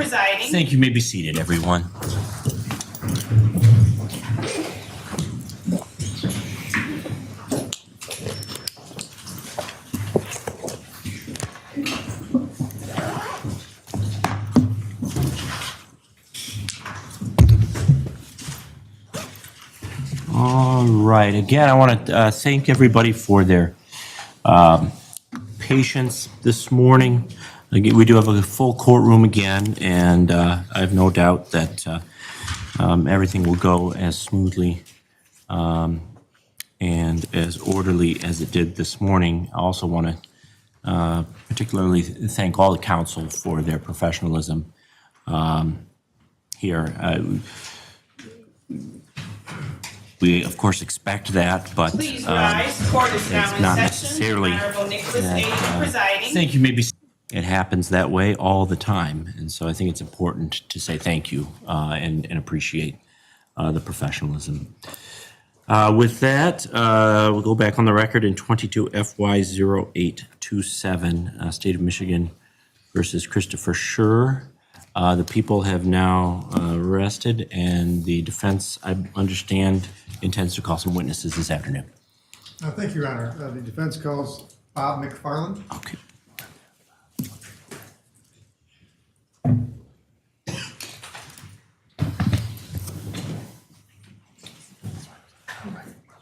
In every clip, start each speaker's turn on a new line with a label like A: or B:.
A: presiding.
B: Thank you. You may be seated, everyone. All right. Again, I want to thank everybody for their patience this morning. Again, we do have a full courtroom again, and I have no doubt that everything will go as smoothly and as orderly as it did this morning. I also want to particularly thank all the counsel for their professionalism here. We, of course, expect that, but
A: Please rise. Court is now
B: it's
A: in
B: not
A: session.
B: necessarily
A: Honorable Nicholas
B: that,
A: A. presiding.
B: thank you. Maybe it happens that way all the time, and so I think it's important to say thank you and appreciate the professionalism. With that, we'll go back on the record in 22 FY 0827, State of Michigan versus Christopher Schurr. The people have now rested, and the defense, I understand, intends to call some witnesses this afternoon.
C: Thank you, Your Honor. The defense calls Bob McFarland.
B: Okay.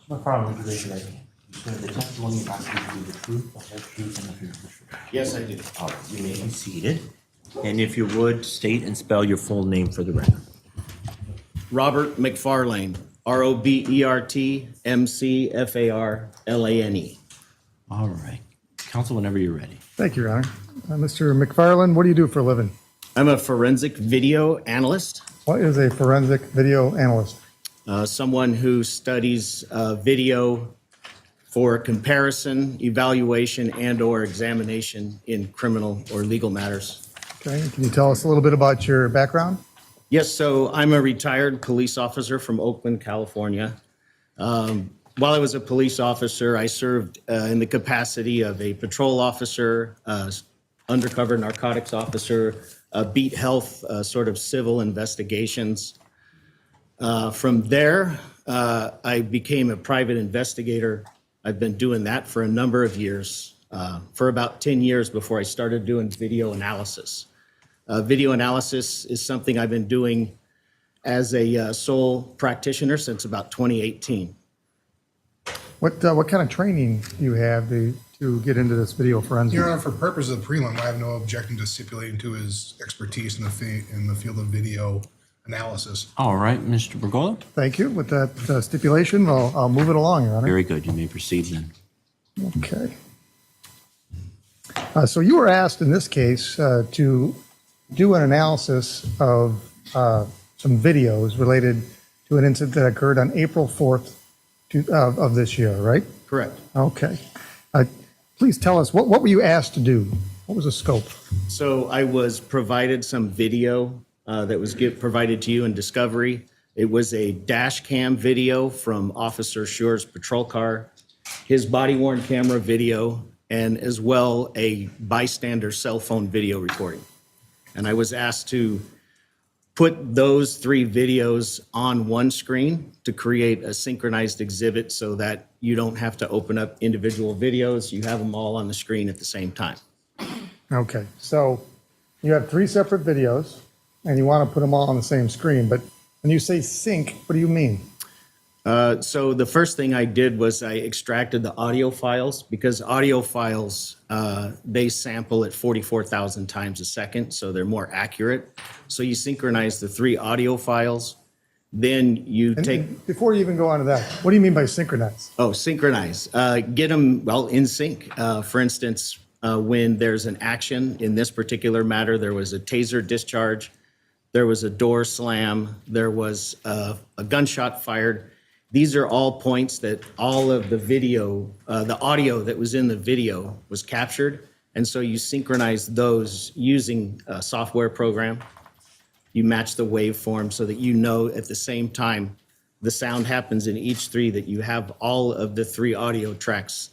B: McFarland, would you raise your right hand? You swear the testimony you're about to give will be the truth, the whole truth, and nothing but the truth.
D: Yes, I do.
B: All right, you may be seated. And if you would, state and spell your full name for the record.
D: Robert McFarlane, RobertMcFarlane.
B: All right. Counsel, whenever you're ready.
C: Thank you, Your Honor. Mr. McFarland, what do you do for a living?
D: I'm a forensic video analyst,
C: What is a forensic video analyst?
D: someone who studies video for comparison, evaluation, and/or examination in criminal or legal matters.
C: Okay, can you tell us a little bit about your background?
D: Yes, so I'm a retired police officer from Oakland, California. While I was a police officer, I served in the capacity of a patrol officer, undercover narcotics officer, beat health, sort of civil investigations. From there, I became a private investigator. I've been doing that for a number of years, for about 10 years before I started doing video analysis. Video analysis is something I've been doing as a sole practitioner since about 2018.
C: What kind of training do you have to get into this video forensics?
E: Your Honor, for purposes of the prelim, I have no objection to stipulating to his expertise in the field of video analysis.
B: All right, Mr. Bergola.
C: Thank you. With that stipulation, I'll move it along, Your Honor.
B: Very good. You may proceed then.
C: Okay. So you were asked in this case to do an analysis of some videos related to an incident that occurred on April 4th of this year, right?
D: Correct.
C: Okay. Please tell us, what were you asked to do? What was the scope?
D: So I was provided some video that was provided to you in discovery. It was a dash cam video from Officer Schurr's patrol car, his body-worn camera video, and as well a bystander cell phone video recording. And I was asked to put those three videos on one screen to create a synchronized exhibit so that you don't have to open up individual videos. You have them all on the screen at the same time.
C: Okay, so you have three separate videos and you want to put them all on the same screen, but when you say sync, what do you mean?
D: So the first thing I did was I extracted the audio files because audio files, they sample at 44,000 times a second, so they're more accurate. So you synchronize the three audio files, then you take...
C: Before you even go on to that, what do you mean by synchronize?
D: Oh, synchronize. Get them, well, in sync. For instance, when there's an action, in this particular matter, there was a taser discharge, there was a door slam, there was a gunshot fired. These are all points that all of the video, the audio that was in the video was captured. And so you synchronize those using a software program. You match the waveform so that you know at the same time the sound happens in each three, that you have all of the three audio tracks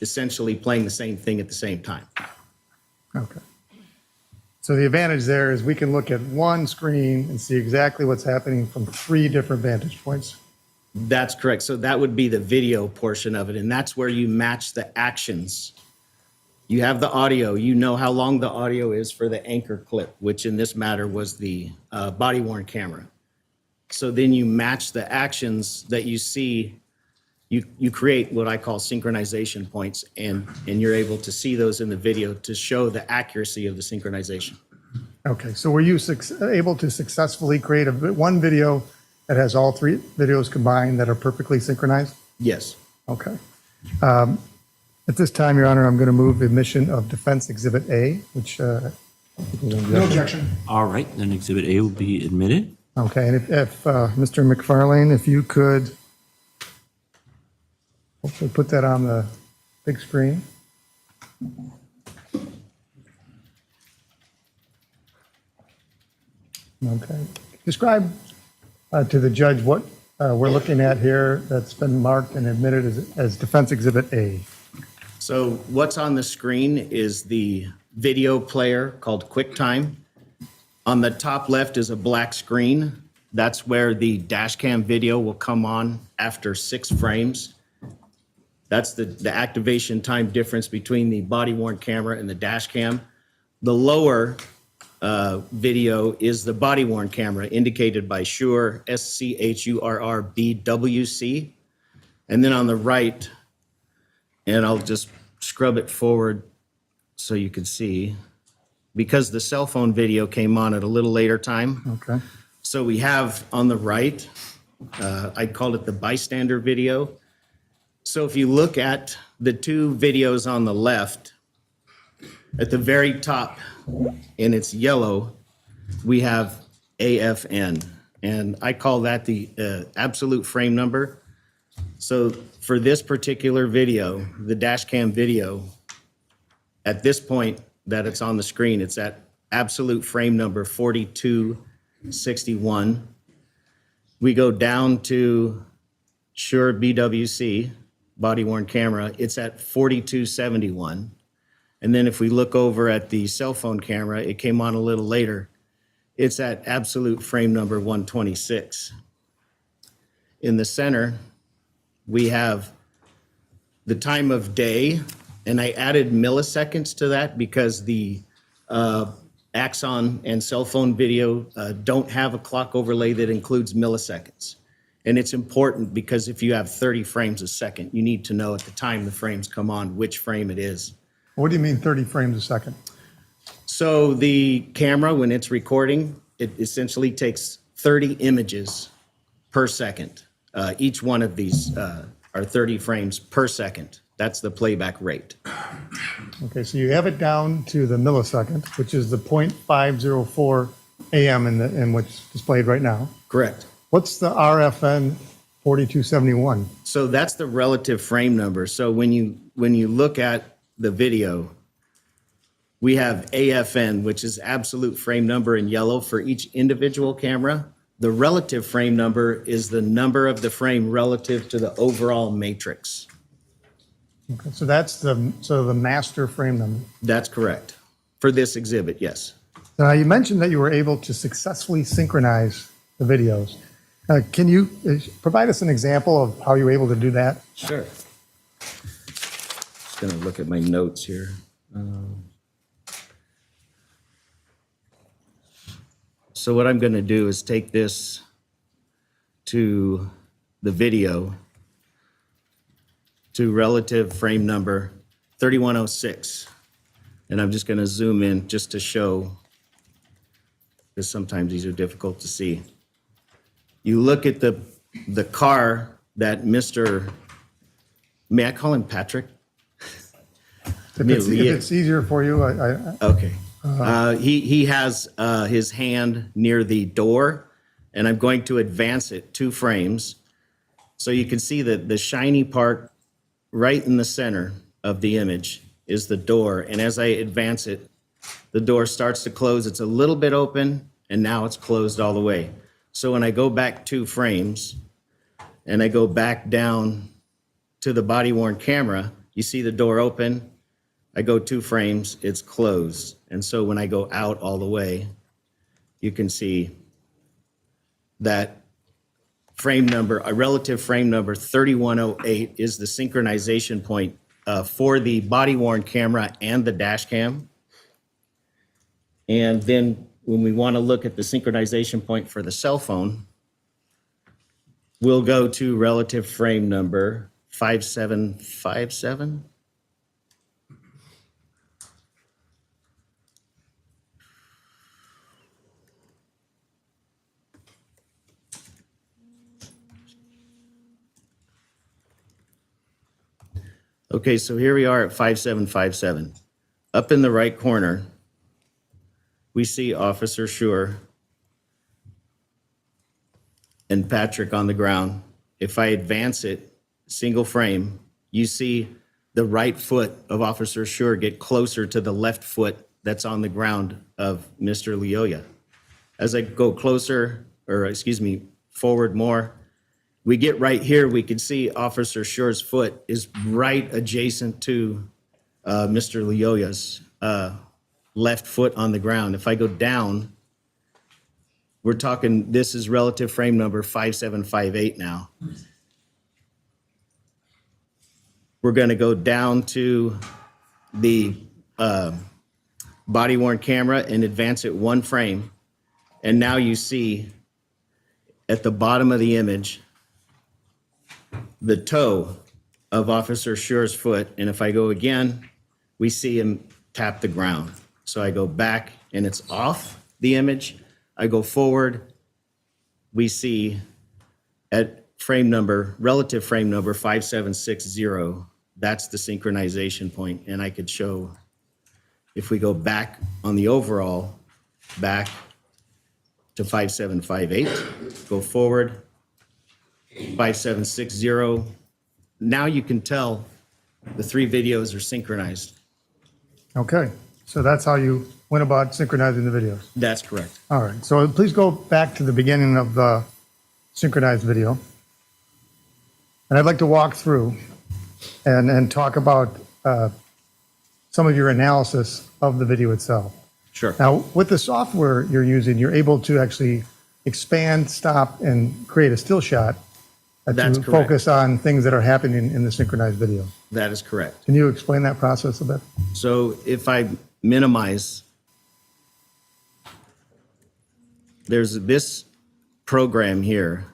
D: essentially playing the same thing at the same time.
C: Okay. So the advantage there is we can look at one screen and see exactly what's happening from 3 different vantage points.
D: That's correct. So that would be the video portion of it, and that's where you match the actions. You have the audio, you know how long the audio is for the anchor clip, which in this matter was the body-worn camera. So then you match the actions that you see. You create what I call synchronization points, and you're able to see those in the video to show the accuracy of the synchronization.
C: Okay, so were you able to successfully create one video that has all 3 videos combined that are perfectly synchronized?
D: Yes.
C: Okay. At this time, Your Honor, I'm going to move admission of Defense Exhibit A, which,
E: No objection.
B: All right, then Exhibit A will be admitted.
C: okay, and if Mr. McFarlane, if you could hopefully put that on the big screen. Okay. Describe to the judge what we're looking at here that's been marked and admitted as Defense Exhibit A.
D: So what's on the screen is the video player called QuickTime. On the top left is a black screen. That's where the dash cam video will come on after 6 frames. That's the activation time difference between the body-worn camera and the dash cam. The lower video is the body-worn camera indicated by Schurr, SCHURRBWC. And then on the right, and I'll just scrub it forward so you can see, because the cell phone video came on at a little later time.
C: Okay.
D: So we have on the right, I called it the bystander video. So if you look at the 2 videos on the left, at the very top, and it's yellow, we have AFN, and I call that the absolute frame number. So for this particular video, the dash cam video, at this point that it's on the screen, it's at absolute frame number 4261. We go down to Schurr BWC, body-worn camera, it's at 4271. And then if we look over at the cell phone camera, it came on a little later, it's at absolute frame number 126. In the center, we have the time of day, and I added milliseconds to that because the Axon and cell phone video don't have a clock overlay that includes milliseconds. And it's important because if you have 30 frames a second, you need to know at the time the frames come on which frame it is.
C: What do you mean 30 frames a second?
D: So the camera, when it's recording, it essentially takes 30 images per second. Each one of these are 30 frames per second. That's the playback rate.
C: Okay, so you have it down to the millisecond, which is the 0.504 AM in what's displayed right now.
D: Correct.
C: What's the RFN 4271?
D: So that's the relative frame number. So when you look at the video, we have AFN, which is absolute frame number in yellow for each individual camera. The relative frame number is the number of the frame relative to the overall matrix.
C: Okay, so that's the master frame number.
D: That's correct. For this exhibit, yes.
C: Now, you mentioned that you were able to successfully synchronize the videos. Can you provide us an example of how you were able to do that?
D: Sure. Just gonna look at my notes here. So what I'm gonna do is take this to the video to relative frame number 3106. And I'm just gonna zoom in just to show, because sometimes these are difficult to see. You look at the car that Mr., may I call him Patrick?
C: If it's easier for you,
D: Okay. He has his hand near the door, and I'm going to advance it 2 frames. So you can see that the shiny part right in the center of the image is the door. And as I advance it, the door starts to close. It's a little bit open, and now it's closed all the way. So when I go back 2 frames and I go back down to the body-worn camera, you see the door open. I go 2 frames, it's closed. And so when I go out all the way, you can see that frame number, a relative frame number 3108 is the synchronization point for the body worn camera and the dash cam. And then when we want to look at the synchronization point for the cell phone, we'll go to relative frame number 5757. Okay, so here we are at 5757. Up in the right corner, we see Officer Schurr and Patrick on the ground. If I advance it, single frame, you see the right foot of Officer Schurr get closer to the left foot that's on the ground of Mr. Lyoya. As I go closer, or excuse me, forward more, we get right here, we can see Officer Schurr's foot is right adjacent to Mr. Lyoya's left foot on the ground. If I go down, we're talking, this is relative frame number 5758 now. We're gonna go down to the body worn camera and advance it one frame. And now you see at the bottom of the image, the toe of Officer Schurr's foot. And if I go again, we see him tap the ground. So I go back and it's off the image. I go forward, we see at frame number, relative frame number 5760, that's the synchronization point. And I could show, if we go back on the overall, back to 5758, go forward, 5760. Now you can tell the three videos are synchronized.
C: Okay, so that's how you went about synchronizing the videos.
D: That's correct.
C: All right, so please go back to the beginning of the synchronized video. And I'd like to walk through and talk about some of your analysis of the video itself.
D: Sure.
C: Now, with the software you're using, you're able to actually expand, stop, and create a still shot
D: That's
C: to
D: correct.
C: focus on things that are happening in the synchronized video.
D: That is correct.
C: Can you explain that process a bit?
D: So if I minimize, there's this program here.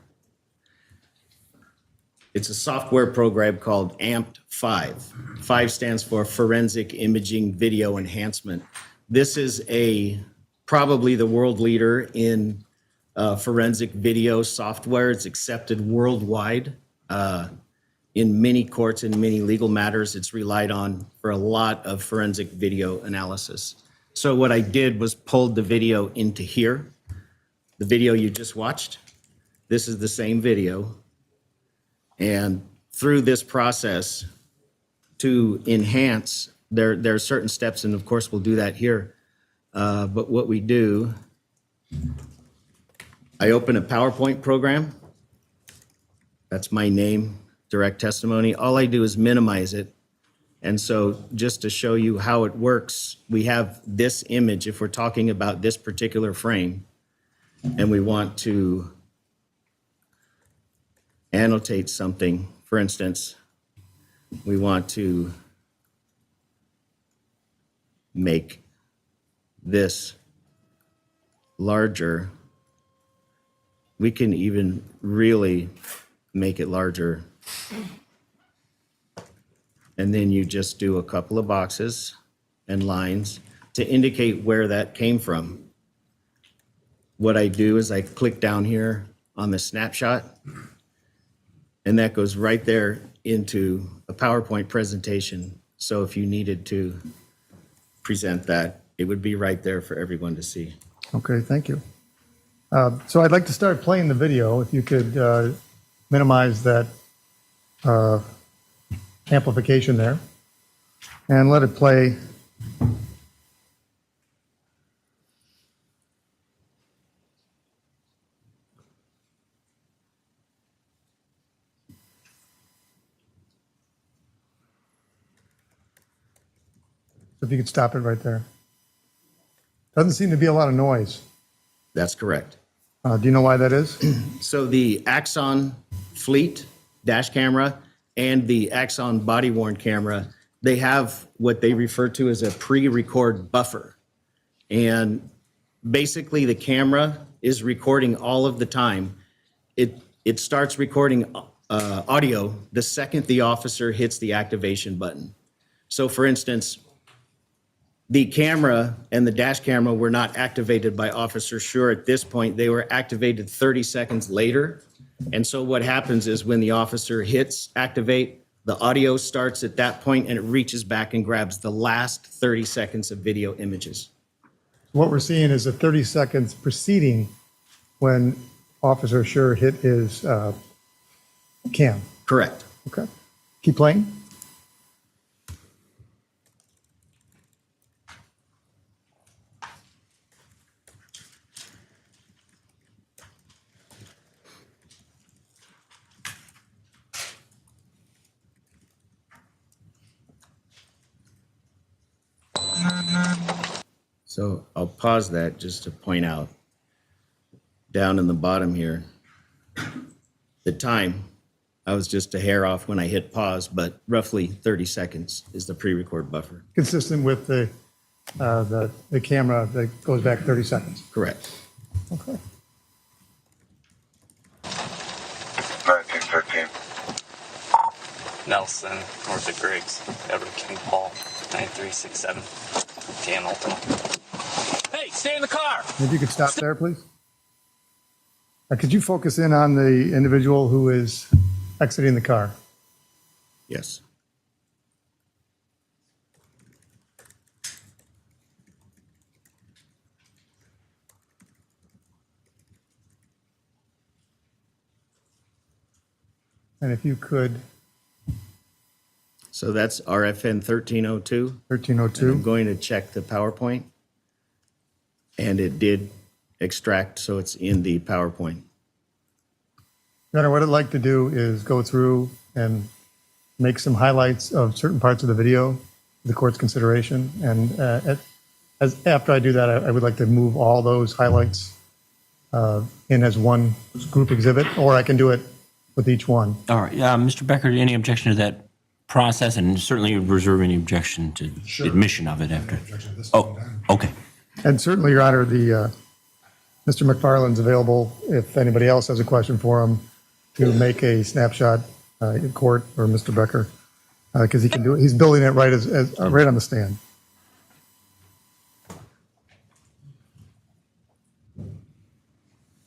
D: It's a software program called AMPT-5. 5 stands for Forensic Imaging Video Enhancement. This is probably the world leader in forensic video software. It's accepted worldwide in many courts and many legal matters. It's relied on for a lot of forensic video analysis. So what I did was pulled the video into here. The video you just watched, this is the same video. And through this process to enhance, there are certain steps, and of course we'll do that here. But what we do, I open a PowerPoint program. That's my name, direct testimony. All I do is minimize it. And so just to show you how it works, we have this image, if we're talking about this particular frame, and we want to annotate something. For instance, we want to make this larger. We can even really make it larger. And then you just do a couple of boxes and lines to indicate where that came from. What I do is I click down here on the snapshot, and that goes right there into a PowerPoint presentation. So if you needed to present that, it would be right there for everyone to see.
C: Okay, thank you. So I'd like to start playing the video. If you could minimize that amplification there and let it play. If you could stop it right there. Doesn't seem to be a lot of noise.
D: That's correct.
C: Do you know why that is?
D: So the Axon Fleet dash camera and the Axon body worn camera, they have what they refer to as a pre-record buffer. And basically the camera is recording all of the time. It starts recording audio the second the officer hits the activation button. So for instance, the camera and the dash camera were not activated by Officer Schurr at this point. They were activated 30 seconds later. And so what happens is when the officer hits activate, the audio starts at that point and it reaches back and grabs the last 30 seconds of video images.
C: What we're seeing is a 30 seconds preceding when Officer Schurr hit his cam.
D: Correct.
C: Okay. Keep playing.
D: So I'll pause that just to point out down in the bottom here, the time, I was just a hair off when I hit pause, but roughly 30 seconds is the pre-record buffer.
C: Consistent with the camera that goes back 30 seconds.
D: Correct.
C: Okay.
F: 1915.
G: Nelson, north of Griggs, Edward King Paul, 9367, TM Ultima. Hey, stay in the car!
C: Maybe you could stop there, please. Could you focus in on the individual who is exiting the car?
D: Yes.
C: And if you could,
D: So that's RFN 1302. And I'm
C: 1302.
D: going to check the PowerPoint. And it did extract, so it's in the PowerPoint.
C: Your Honor, what I'd like to do is go through and make some highlights of certain parts of the video for the court's consideration. And after I do that, I would like to move all those highlights in as one group exhibit, or I can do it with each one.
B: All right, Mr. Becker, any objection to that process? And certainly reserve any objection to admission of it after.
E: Objection at this
B: Oh,
E: time.
B: okay.
C: And certainly, Your Honor, Mr. McFarland's available if anybody else has a question for him to make a snapshot in court, or Mr. Becker, because he can do it. He's building it right right on the stand.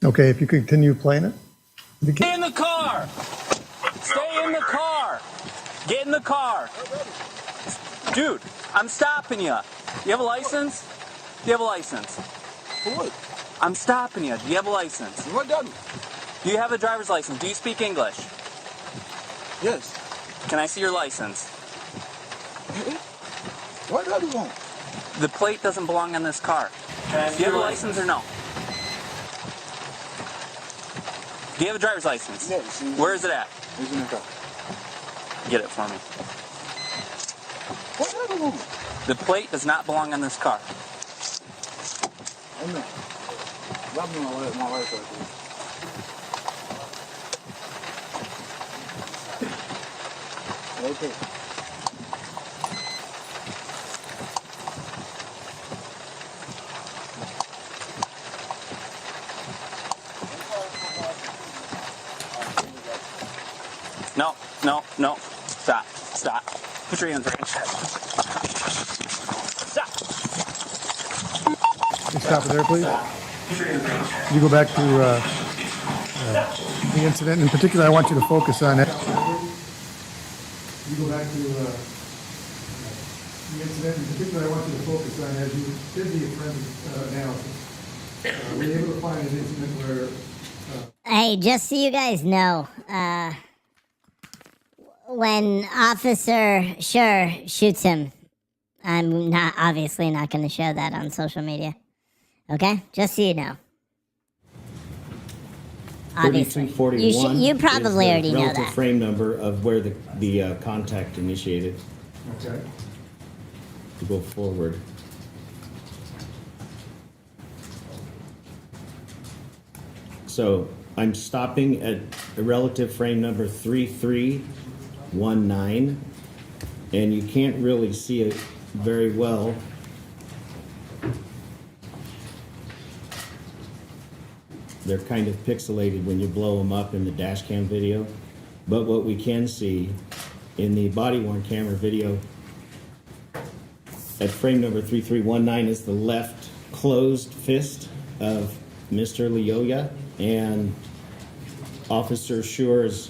C: Okay, if you could continue playing it.
G: Stay in the car! Stay in the car! Get in the car! Dude, I'm stopping you. You have a license? Do you have a license?
F: For what?
G: I'm stopping you. Do you have a license?
F: What done?
G: Do you have a driver's license? Do you speak English?
F: Yes.
G: Can I see your license?
F: What do you want?
G: The plate doesn't belong on this car. Do you have a license or no? Do you have a driver's license?
F: Yes.
G: Where is it at?
F: It's in the car.
G: Get it for me.
F: What do you want?
G: The plate does not belong on this car.
F: I know. Grab me my wife right there. Okay.
G: No, no, no. Stop, stop. Put your hands right in chest. Stop.
C: Can you stop it there, please? Can you go back to the incident? In particular, I want you to focus on it. You go back to the incident. In particular, I want you to focus on as you did the forensic analysis. Were you able to find an incident where
H: Hey, just so you guys know, when Officer Schurr shoots him, I'm obviously not going to show that on social media. Okay? Just so you know. Obviously.
D: 3241
H: You probably
D: is the
H: already know
D: relative
H: that.
D: frame number of where the contact initiated
C: okay.
D: to go forward. So I'm stopping at a relative frame number 3319, and you can't really see it very well. They're kind of pixelated when you blow them up in the dash cam video. But what we can see in the body worn camera video at frame number 3319 is the left closed fist of Mr. Lyoya and Officer Schurr's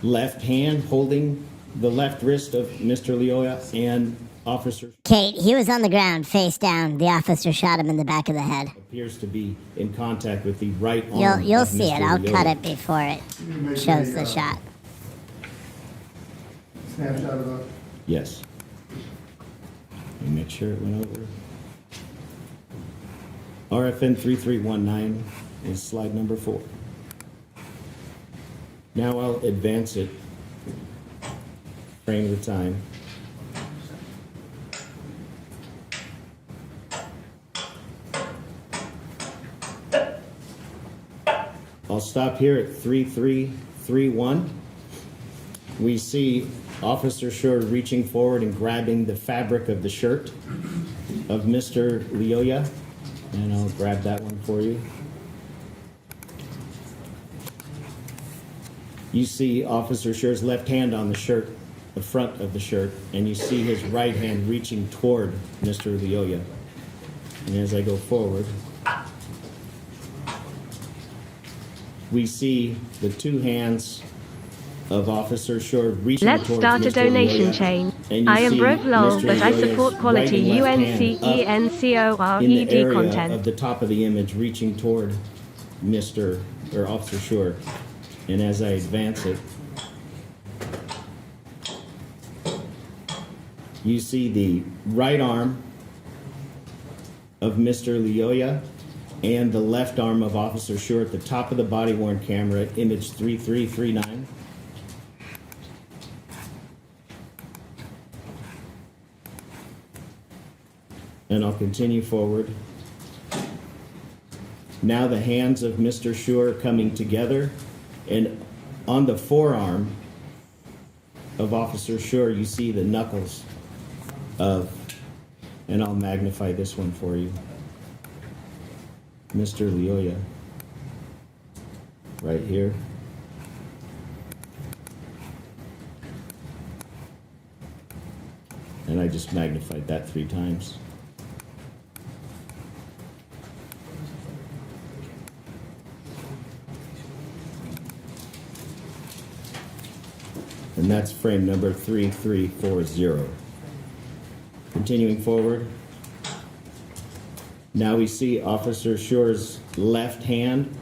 D: left hand holding the left wrist of Mr. Lyoya and Officer
H: Kate, he was on the ground, face down. The officer shot him in the back of the head.
D: appears to be in contact with the right arm.
H: You'll
D: of
H: see it.
D: Mr.
H: I'll
D: Lyoya.
H: cut it before it shows the shot.
C: Snapshot of the.
D: Yes. Let me make sure it went over. RFN 3319 is slide number 4. Now I'll advance it frame at a time. I'll stop here at 3331. We see Officer Schurr reaching forward and grabbing the fabric of the shirt of Mr. Lyoya. And I'll grab that one for you. You see Officer Schurr's left hand on the shirt, the front of the shirt, and you see his right hand reaching toward Mr. Lyoya. And as I go forward, we see the two hands of Officer Schurr reaching
I: Let's
D: towards
I: start a
D: Mr.
I: donation
D: Lyoya.
I: chain.
D: And you
I: I am
D: see
I: broke lol,
D: Mr.
I: but I
D: Lyoya's
I: support quality
D: right and left hand up in the
I: UNCENCORED
D: area
I: content.
D: of the top of the image reaching toward Mr. or Officer Schurr. And as I advance it, you see the right arm of Mr. Lyoya and the left arm of Officer Schurr at the top of the body-worn camera, image 3339. And I'll continue forward. Now the hands of Mr. Schurr coming together, and on the forearm of Officer Schurr, you see the knuckles of, and I'll magnify this one for you, Mr. Lyoya, right here. And I just magnified that 3 times. And that's frame number 3340. Continuing forward. Now we see Officer Schurr's left hand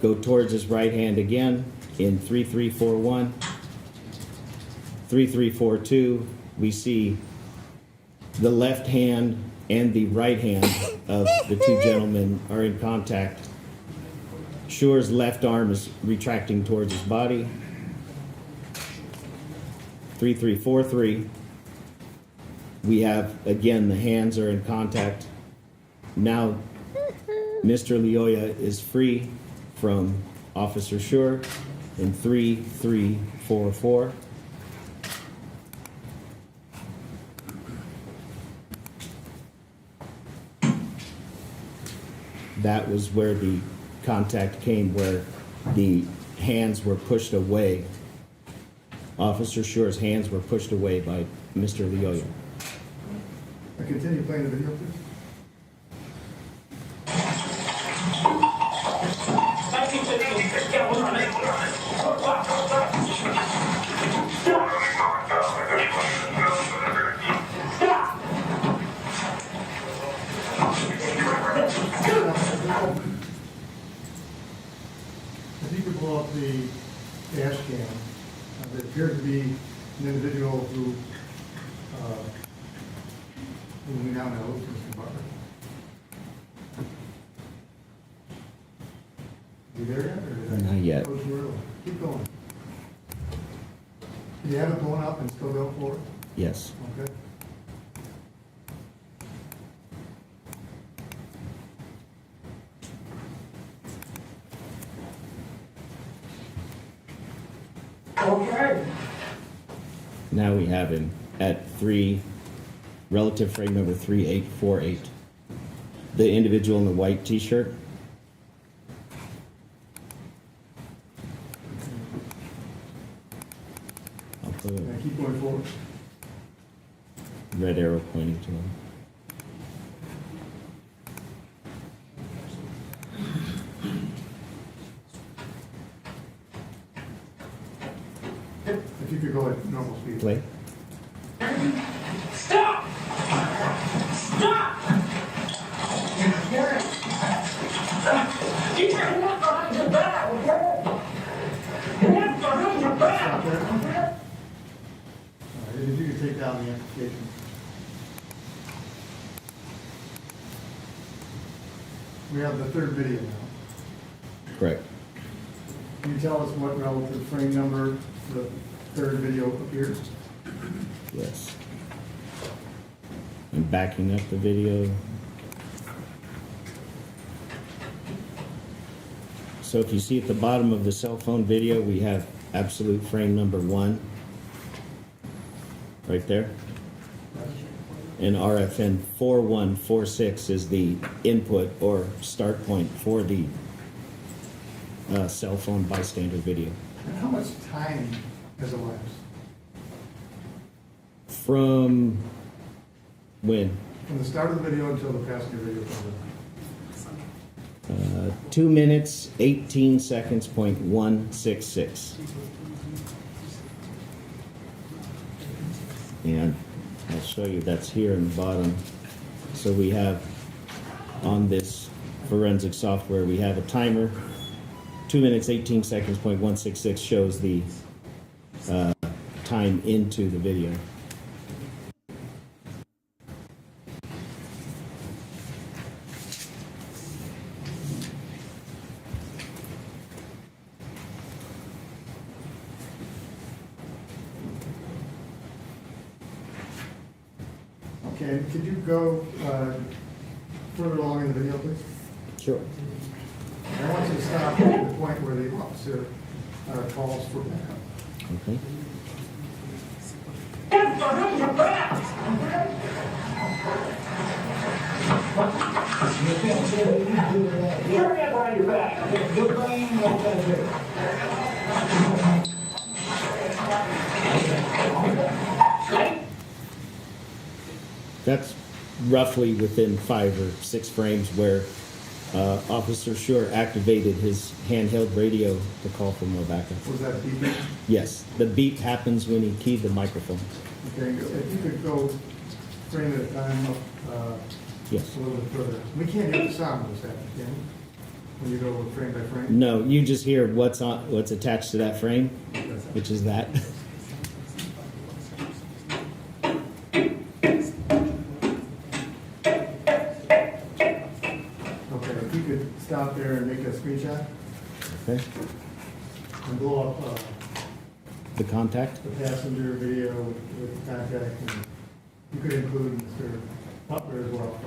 D: go towards his right hand again in 3341. 3342, we see the left hand and the right hand of the two gentlemen are in contact. Schurr's left arm is retracting towards his body. 3343, we have, again, the hands are in contact. Now, Mr. Lyoya is free from Officer Schurr in 3344. That was where the contact came, where the hands were pushed away. Officer Schurr's hands were pushed away by Mr. Lyoya.
C: I continue playing the video, please. If you could blow up the dash cam, there appeared to be an individual who we now know is Mr. Butler. You there yet? Or did I
D: Not yet.
C: go too early? Keep going. Can you have it blown up and still go forward?
D: Yes.
C: Okay.
F: Okay.
D: Now we have him at relative frame number 3848. The individual in the white t-shirt. I'll put a
C: Can I keep going forward?
D: red arrow pointing to him.
C: If you could go at normal speed.
D: Play.
F: Stop! Stop! You can't walk behind your back, okay? Walk behind your back!
C: Stop there. All right, if you could take down the application. We have the third video now.
D: Correct.
C: Can you tell us what relative frame number the third video appears?
D: Yes. I'm backing up the video. So if you see at the bottom of the cell phone video, we have absolute frame number 1. Right there. And RFN 4146 is the input or start point for the cell phone bystander video.
C: And how much time has elapsed?
D: From when?
C: From the start of the video until the passenger video comes in?
D: 2 minutes, 18 seconds, .166. And I'll show you that's here in the bottom. So we have on this forensic software, we have a timer. 2 minutes, 18 seconds, .166 shows the time into the video.
C: Okay, could you go further along in the video, please?
D: Sure.
C: I want you to stop at the point where the officer calls for backup.
D: Okay.
F: Get behind your back! You're get behind your back. Get behind your back.
D: That's roughly within 5 or 6 frames where Officer Schurr activated his handheld radio to call for more backup.
C: Was that beeping?
D: Yes, the beep happens when he keyed the microphone.
C: Okay, if you could go frame at a time up
D: Yes.
C: a little bit further. We can't hear the sound of this happening, can we? When you go frame by frame?
D: No, you just hear what's attached to that frame, which is that.
C: Okay, if you could stop there and make a screenshot
D: Okay.
C: and blow up
D: The contact.
C: the passenger video with the contact, and you could include Mr. Butler as well.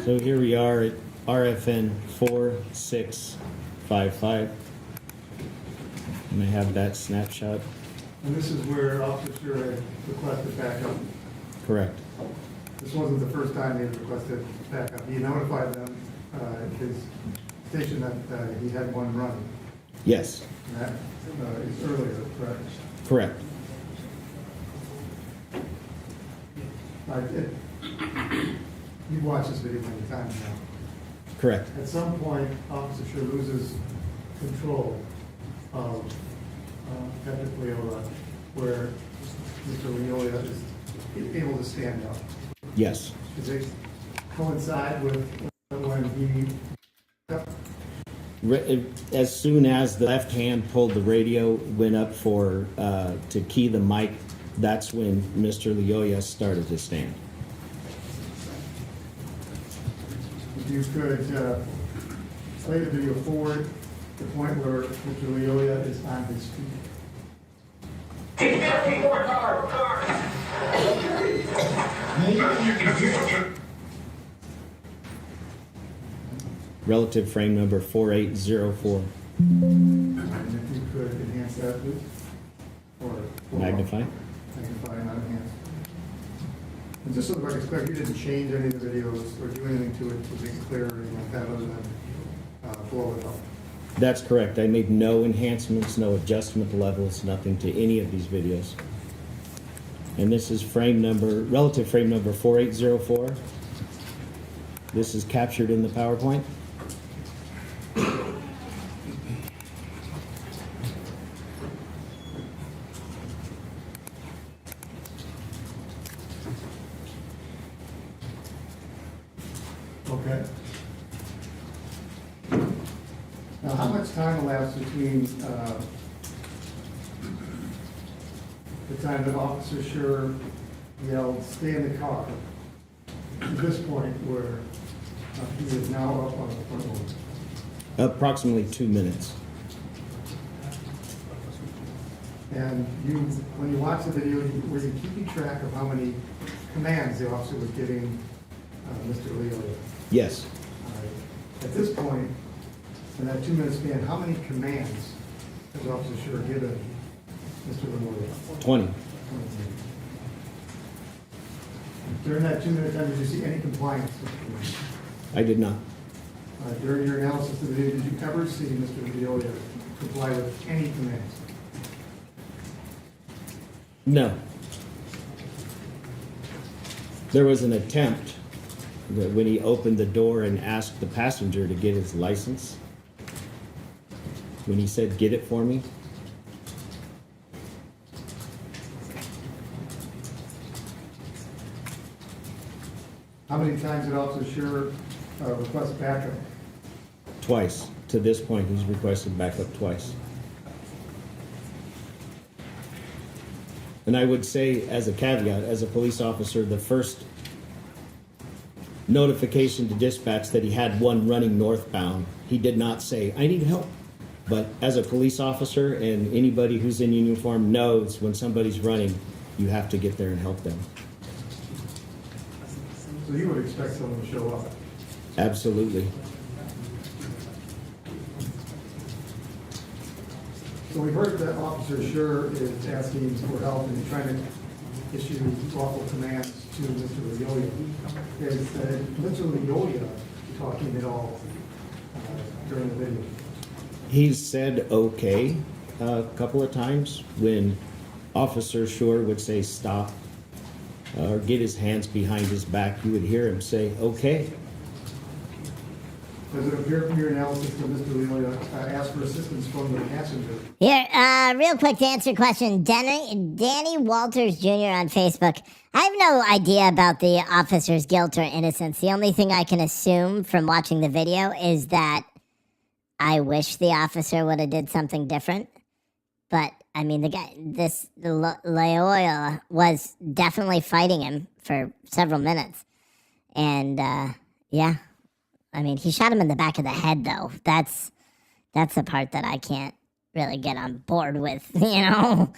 D: So here we are at RFN 4655. And I have that snapshot.
C: And this is where Officer had requested backup.
D: Correct.
C: This wasn't the first time he had requested backup. He notified them at his station that he had one running.
D: Yes,
C: And that is earlier, correct?
D: correct.
C: You've watched this video many times now.
D: Correct.
C: At some point, Officer Schurr loses control of Patrick Lyoya, where Mr. Lyoya is able to stand up.
D: Yes.
C: Does it coincide with when he...
D: As soon as the left hand pulled the radio, went up for to key the mic That's when Mr. Lyoya started his stand.
C: If you could play the video forward to the point where Mr. Lyoya is on his feet.
F: Keep that people car.
D: Relative frame number 4804.
C: And if you could enhance that, please. Or
D: Magnify.
C: Magnify, not enhance. And just so the record's clear, you didn't change any of the videos or do anything to it to make it clear or anything like that other than blow it up.
D: That's correct. I made no enhancements, no adjustment levels, nothing to any of these videos. And this is relative frame number 4804. This is captured in the PowerPoint.
C: Okay. Now, how much time elapsed between the time that Officer Schurr yelled, "Stay in the car," to this point where he is now up on the front lawn?
D: Approximately 2 minutes.
C: And you, when you watch the video, were you keeping track of how many commands the officer was giving Mr. Lyoya?
D: Yes.
C: All right. At this point, in that 2 minute span, how many commands has Officer Schurr given Mr. Lyoya?
D: 20.
C: During that 2 minute time, did you see any compliance with the commands?
D: I did not.
C: During your analysis of the video, did you ever see Mr. Lyoya comply with any commands?
D: No. There was an attempt that when he opened the door and asked the passenger to get his license. When he said, "Get it for me."
C: How many times did Officer Schurr request backup?
D: Twice. To this point, he's requested backup twice. And I would say, as a caveat, as a police officer, the first notification to dispatch that he had one running northbound, he did not say, "I need help." But as a police officer, and anybody who's in uniform knows when somebody's running, you have to get there and help them.
C: So you would expect someone to show up?
D: Absolutely.
C: So we've heard that Officer Schurr is asking for help and trying to issue lawful commands to Mr. Lyoya. Is Mr. Lyoya talking at all during the video?
D: He's said okay a couple of times when Officer Schurr would say stop or get his hands behind his back. You would hear him say okay.
C: Does it appear from your analysis that Mr. Lyoya asked for assistance from the passenger?
H: Here, real quick to answer your question, Danny Walters Jr. on Facebook. I have no idea about the officer's guilt or innocence. The only thing I can assume from watching the video is that I wish the officer would have did something different. But, I mean, Lyoya was definitely fighting him for several minutes. And, yeah. I mean, he shot him in the back of the head, though. That's the part that I can't really get on board with, you know?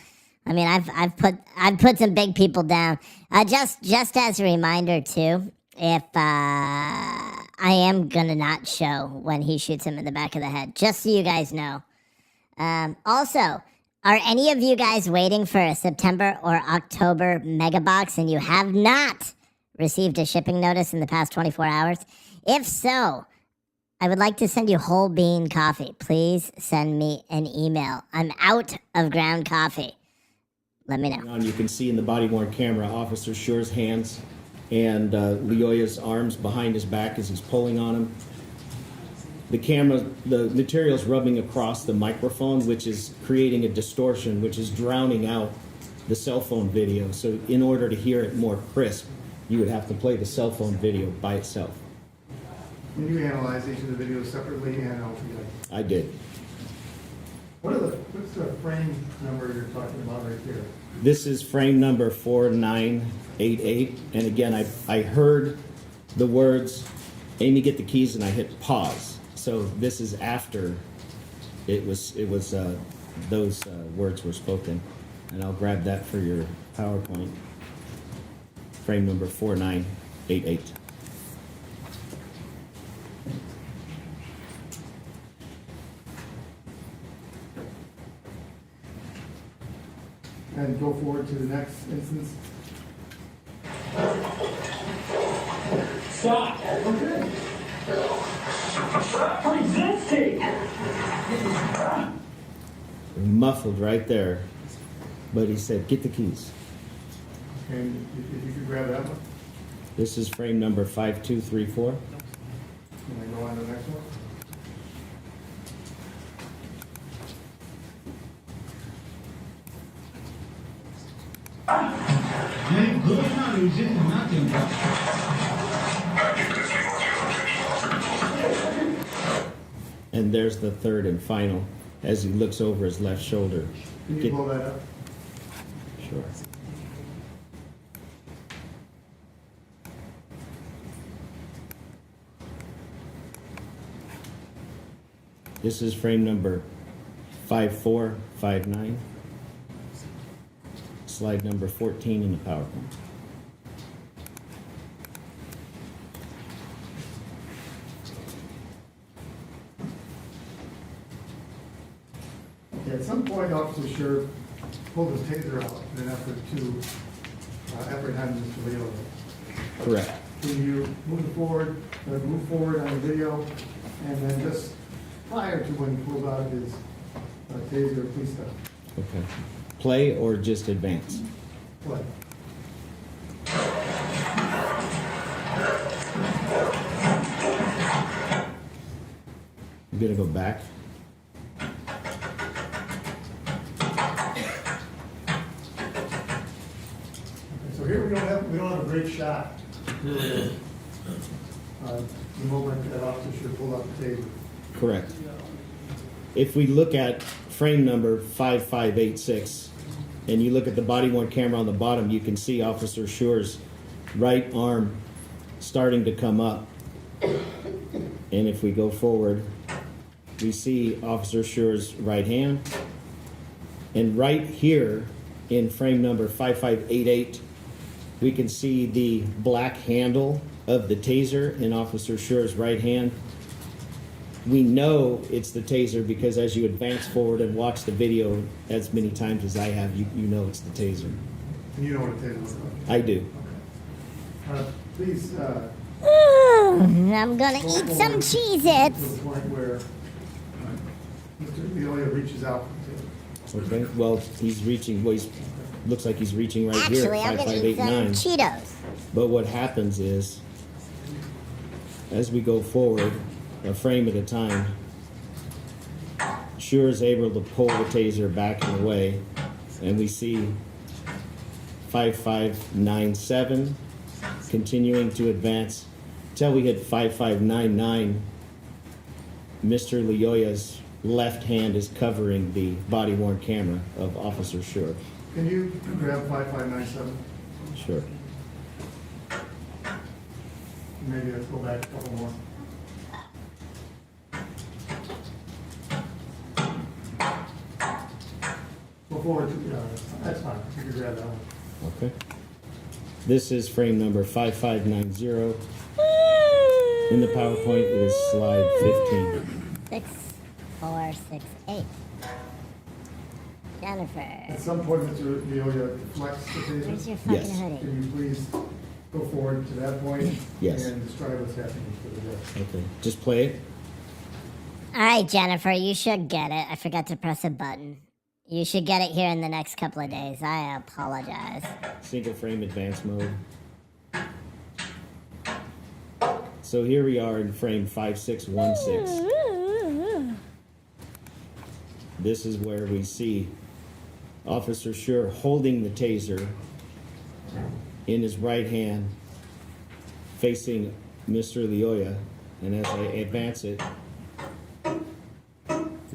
H: I mean, I've put some big people down. Just as a reminder, too, if I am gonna not show when he shoots him in the back of the head, just so you guys know. Also, are any of you guys waiting for a September or October mega box and you have not received a shipping notice in the past 24 hours? If so, I would like to send you whole bean coffee. Please send me an email. I'm out of ground coffee. Let me know.
D: You can see in the body-worn camera Officer Schurr's hands and Lyoya's arms behind his back as he's pulling on him. The material's rubbing across the microphone, which is creating a distortion, which is drowning out the cell phone video. So in order to hear it more crisp, you would have to play the cell phone video by itself.
C: When you analyze each of the videos separately and altogether?
D: I did.
C: What's the frame number you're talking about right here?
D: This is frame number 4988, and again, I heard the words, Amy, get the keys, and I hit pause. So this is after those words were spoken, and I'll grab that for your PowerPoint. Frame number 4988.
C: And go forward to the next instance.
F: Stop. Okay. Resisting.
D: Muffled right there, but he said, get the keys.
C: And if you could grab that one,
D: This is frame number 5234.
C: and then go on to the next one.
D: And there's the third and final as he looks over his left shoulder.
C: Can you
D: Get-
C: blow that up?
D: Sure. This is frame number 5459. Slide number 14 in the PowerPoint.
C: Okay, at some point, Officer Schurr pulled his taser out in an effort to apprehend Mr. Lyoya.
D: Correct.
C: Can you move forward on the video, and then just prior to when he pulled out his taser, please stop.
D: Okay. Play or just advance?
C: Play.
D: I'm gonna go back.
C: So here we don't have a great shot. Really, the moment that Officer Schurr pulled out the taser.
D: Correct. If we look at frame number 5586, and you look at the body-worn camera on the bottom, you can see Officer Schurr's right arm starting to come up. And if we go forward, we see Officer Schurr's right hand. And right here in frame number 5588, we can see the black handle of the taser in Officer Schurr's right hand. We know it's the taser because as you advance forward and watch the video as many times as I have, you know it's the taser.
C: And you know what a taser looks like.
D: I do.
C: Please,
H: I'm gonna eat some
C: to
H: Cheez-Its.
C: the point where Mr. Lyoya reaches out for the taser.
D: Okay. Well, he's reaching. Well, looks like he's reaching right here
H: Actually,
D: at
H: I'm gonna eat some
D: 5589.
H: Cheetos.
D: But what happens is, as we go forward, a frame at a time, Schurr is able to pull the taser back and away, and we see 5597 continuing to advance till we hit 5599. Mr. Lyoya's left hand is covering the body-worn camera of Officer Schurr.
C: Can you grab 5597?
D: Sure.
C: Maybe let's go back a couple more. Go forward to, that's fine, you can grab that one.
D: Okay. This is frame number 5590. In the PowerPoint, it is slide 15.
H: 6, 4, 6, 8. Jennifer,
C: At some point, Mr. Lyoya deflects the taser.
H: where's your fucking
D: Yes.
H: hoodie?
C: Can you please go forward to that point?
D: Yes.
C: And describe what's happening to the desk?
D: Okay, just play it.
H: All right, Jennifer, you should get it. I forgot to press a button. You should get it here in the next couple of days. I apologize.
D: Single frame advance mode. So here we are in frame 5616. This is where we see Officer Schurr holding the taser in his right hand, facing Mr. Lyoya. And as I advance it,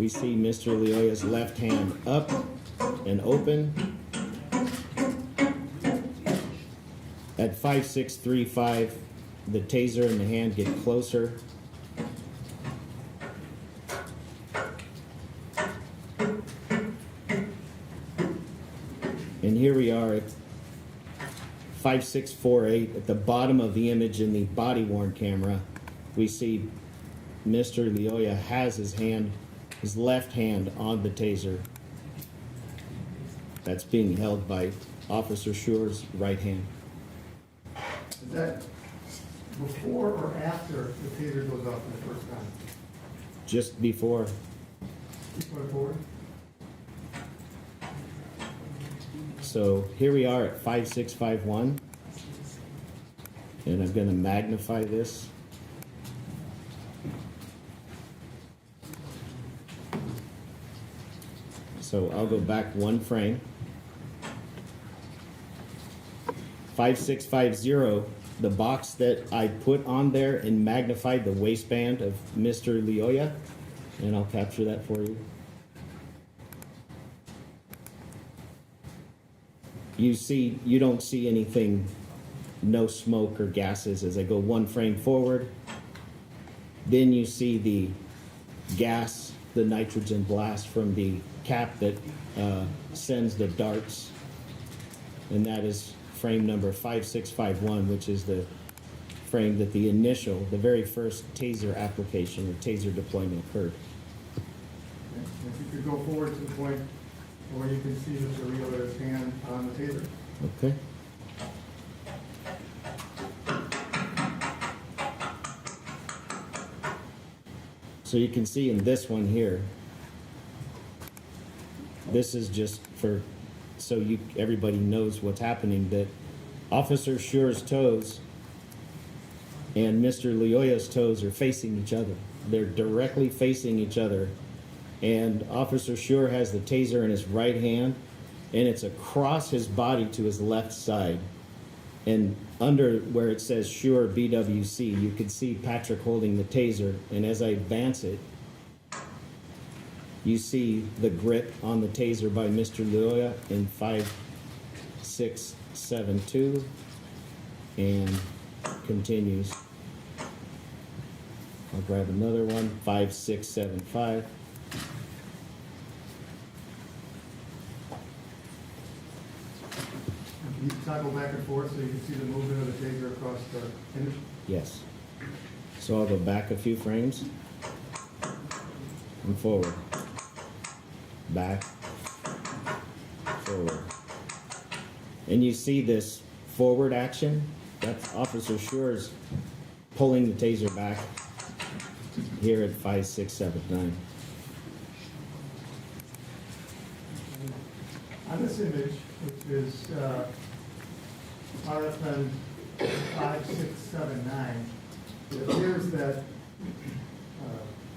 D: we see Mr. Lyoya's left hand up and open. At 5635, the taser and the hand get closer. And here we are at 5648. At the bottom of the image in the body worn camera, we see Mr. Lyoya has his left hand on the taser. That's being held by Officer Schurr's right hand.
C: Is that before or after the taser goes off for the first time?
D: Just before.
C: Going forward?
D: So here we are at 5651. And I'm going to magnify this. So I'll go back one frame. 5650, the box that I put on there and magnified the waistband of Mr. Lyoya, and I'll capture that for you. You don't see anything, no smoke or gases as I go one frame forward. Then you see the gas, the nitrogen blast from the cap that sends the darts, and that is frame number 5651, which is the frame that the very first taser application or taser deployment occurred.
C: If you could go forward to the point where you can see Mr. Lyoya's hand on the taser.
D: Okay. So you can see in this one here, this is just for so everybody knows what's happening, that Officer Schurr's toes and Mr. Lyoya's toes are facing each other. They're directly facing each other. And Officer Schurr has the taser in his right hand, and it's across his body to his left side. And under where it says Schurr BWC, you can see Patrick holding the taser, and as I advance it, you see the grip on the taser by Mr. Lyoya in 5672, and continues. I'll grab another one, 5675.
C: Can you toggle back and forth so you can see the movement of the taser across the image?
D: Yes. So I'll go back a few frames and forward. Back, forward. And you see this forward action? That's Officer Schurr's pulling the taser back here at 5679.
C: On this image, which is RFN 5679, it appears that,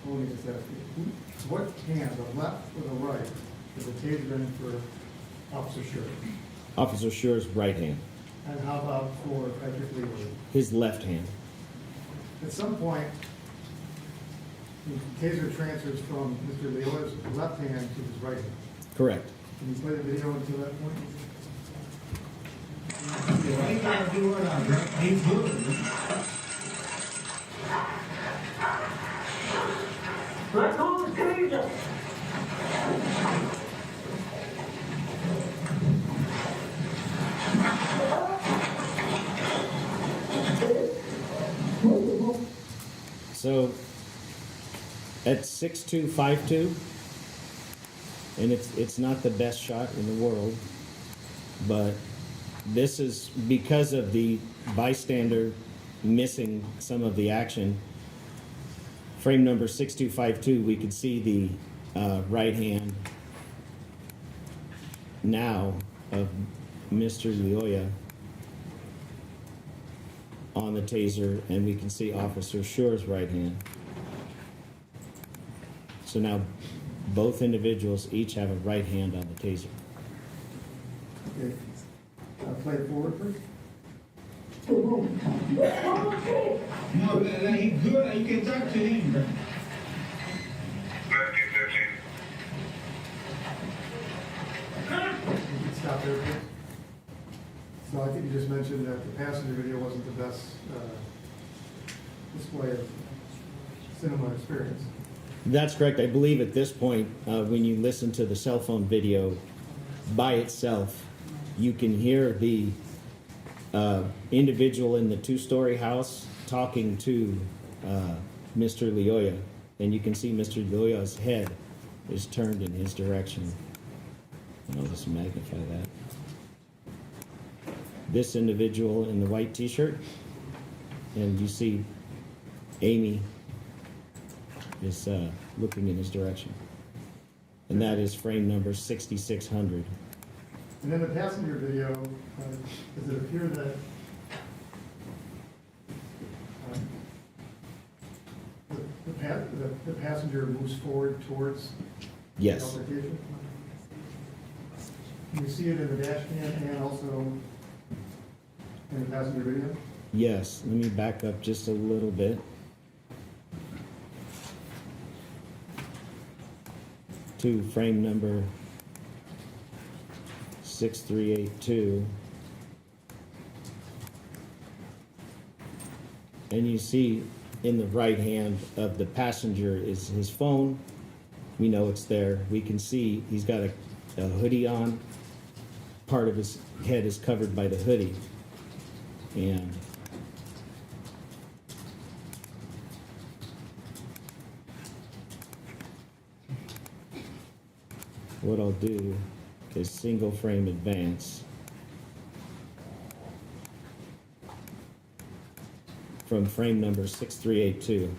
C: let me just ask you, what hand, the left or the right, is the taser in for Officer Schurr?
D: Officer Schurr's right hand.
C: And how about for Patrick Lyoya?
D: His left hand.
C: At some point, the taser transfers from Mr. Lyoya's left hand to his right hand.
D: Correct.
C: Can you play the video until that point?
F: Let go of the taser.
D: So at 6252, and it's not the best shot in the world, but this is because of the bystander missing some of the action. Frame number 6252, we could see the right hand now of Mr. Lyoya on the taser, and we can see Officer Schurr's right hand. So now both individuals each have a right hand on the taser.
C: Okay. Play it forward, please.
F: No, he's good. You can talk to him.
C: there, please? So I think you just mentioned that the passenger video wasn't the best display of cinema experience.
D: That's correct. I believe at this point, when you listen to the cell phone video by itself, you can hear the individual in the two-story house talking to Mr. Lyoya, and you can see Mr. Lyoya's head is turned in his direction. And I'll just magnify that. This individual in the white t-shirt, and you see Amy is looking in his direction. And that is frame number 6600.
C: And in the passenger video, does it appear that the passenger moves forward towards the
D: Yes.
C: altercation? Can you see it in the dash cam and also in the passenger video?
D: Yes. Let me back up just a little bit. To frame number 6382. And you see in the right hand of the passenger is his phone. We know it's there. We can see he's got a hoodie on. Part of his head is covered by the hoodie. And what I'll do is single frame advance from frame number 6382.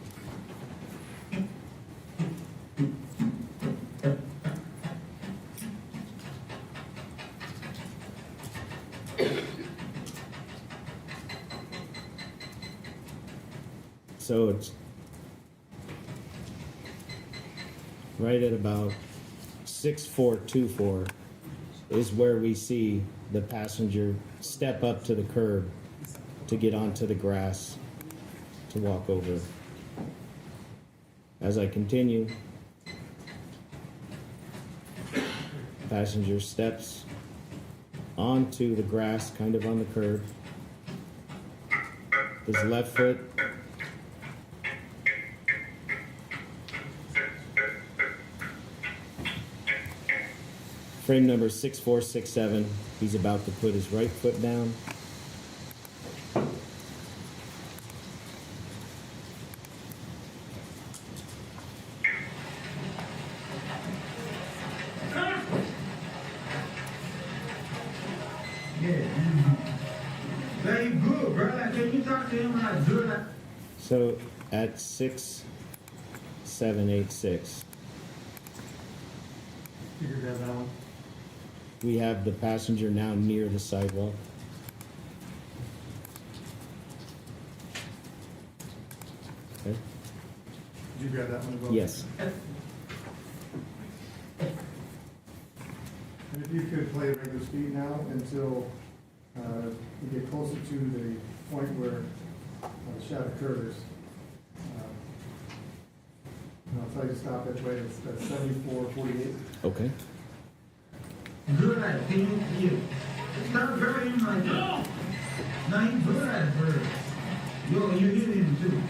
D: So it's right at about 6424 is where we see the passenger step up to the curb to get onto the grass to walk over. As I continue, passenger steps onto the grass, kind of on the curb. His left foot frame number 6467, he's about to put his right foot down.
F: Very good, brother. Can you talk to him like good?
D: So at 6786,
C: You could grab that one.
D: we have the passenger now near the sidewalk. Okay.
C: Did you grab that one as well?
D: Yes.
C: And if you could play at regular speed now until you get closer to the point where the shot occurs. And I'll tell you to stop that way. It's 7448.
D: Okay.
F: Good at thing you. Start very in like that. Now he's good at birds. You hit him too.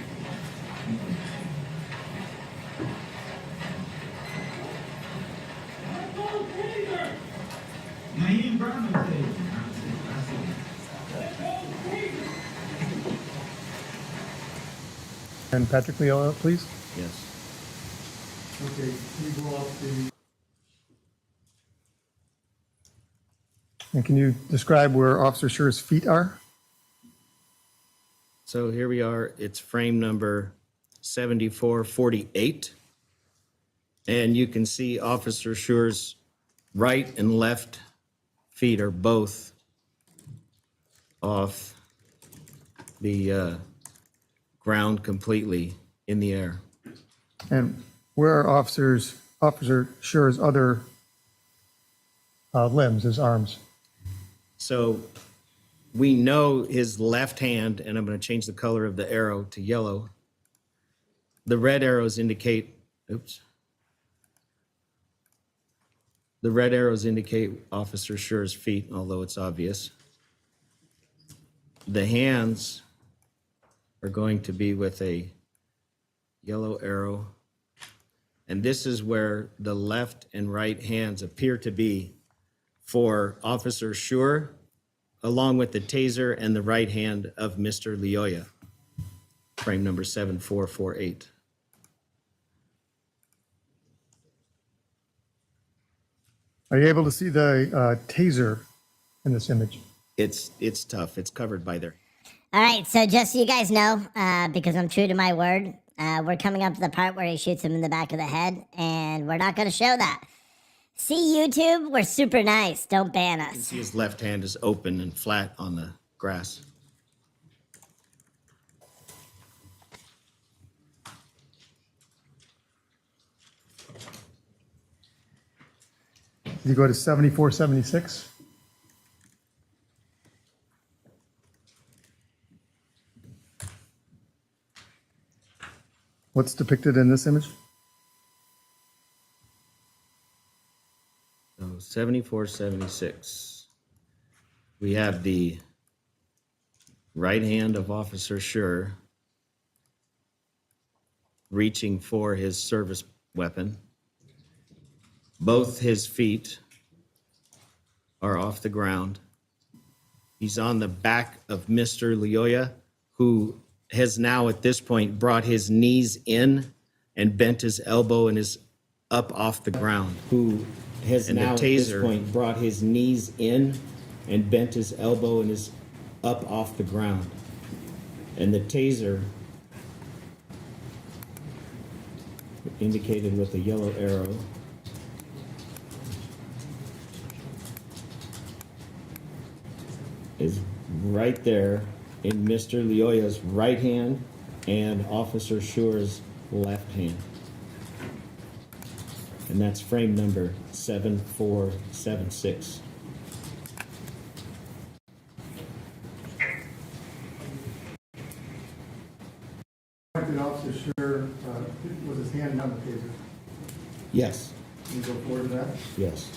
F: Now he ain't brought no taser.
C: And Patrick Lyoya, please.
D: Yes.
C: Okay, can you go off the... And can you describe where Officer Schurr's feet are?
D: So here we are. It's frame number 7448. And you can see Officer Schurr's right and left feet are both off the ground completely in the air.
C: And where are Officer Schurr's other limbs, his arms?
D: So we know his left hand, and I'm going to change the color of the arrow to yellow. The red arrows indicate, oops. The red arrows indicate Officer Schurr's feet, although it's obvious. The hands are going to be with a yellow arrow. And this is where the left and right hands appear to be for Officer Schurr, along with the taser and the right hand of Mr. Lyoya. Frame number 7448.
C: Are you able to see the taser in this image?
D: It's tough. It's covered by their.
H: All right, so just so you guys know, because I'm true to my word, we're coming up to the part where he shoots him in the back of the head, and we're not going to show that. See, YouTube, we're super nice. Don't ban us.
D: His left hand is open and flat on the grass.
C: You go to 7476. What's depicted in this image?
D: So 7476. We have the right hand of Officer Schurr reaching for his service weapon. Both his feet are off the ground. He's on the back of Mr. Lyoya, who has now at this point brought his knees in and bent his elbow and is up off the ground. Who has now at this point brought his knees in and bent his elbow and is up off the ground. And the taser, indicated with a yellow arrow, is right there in Mr. Lyoya's right hand and Officer Schurr's left hand. And that's frame number 7476.
C: Pointed Officer Schurr, was his hand on the taser?
D: Yes,
C: Can you go forward to that?
D: yes.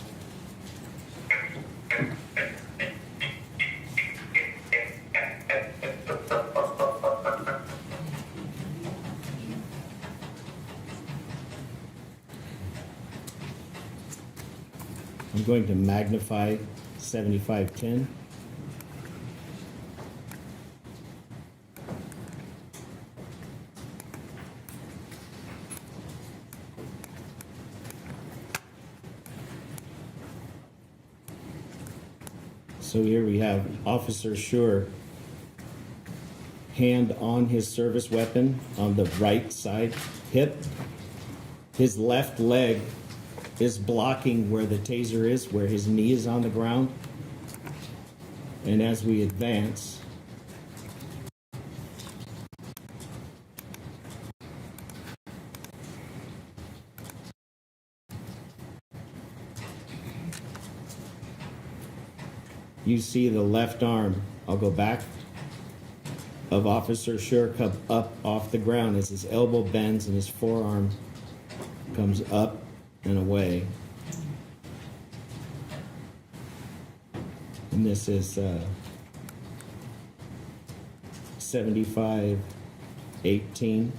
D: I'm going to magnify 7510. So here we have Officer Schurr, hand on his service weapon on the right side hip. His left leg is blocking where the taser is, where his knee is on the ground. And as we advance, you see the left arm, I'll go back, of Officer Schurr come up off the ground as his elbow bends and his forearm comes up and away. And this is 7518,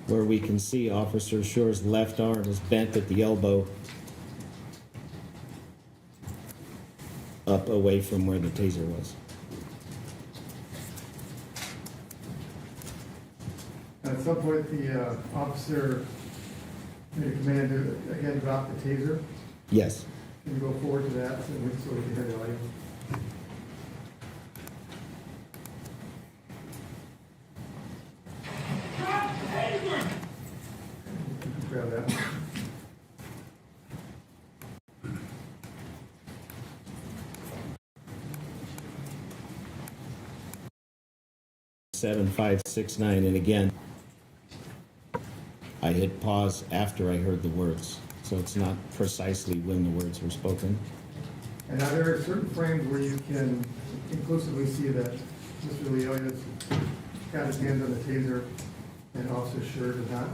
D: where we can see Officer Schurr's left arm is bent at the elbow up away from where the taser was.
C: At some point, the officer made a command to again drop the taser.
D: Yes.
C: Can you go forward to that so we can hear the audio? Grab that.
D: Seven, 5, 6, 9, and again, I hit pause after I heard the words, so it's not precisely when the words were spoken.
C: And are there certain frames where you can conclusively see that Mr. Lyoya's got his hands on the taser and Officer Schurr does not?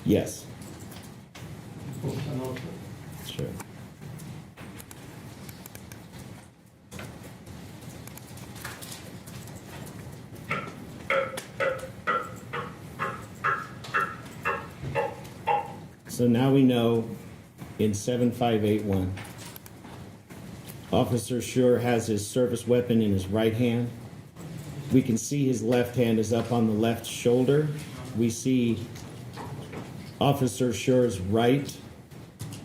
D: Yes,
C: Focus on those.
D: sure. So now we know in 7581, Officer Schurr has his service weapon in his right hand. We can see his left hand is up on the left shoulder. We see Officer Schurr's right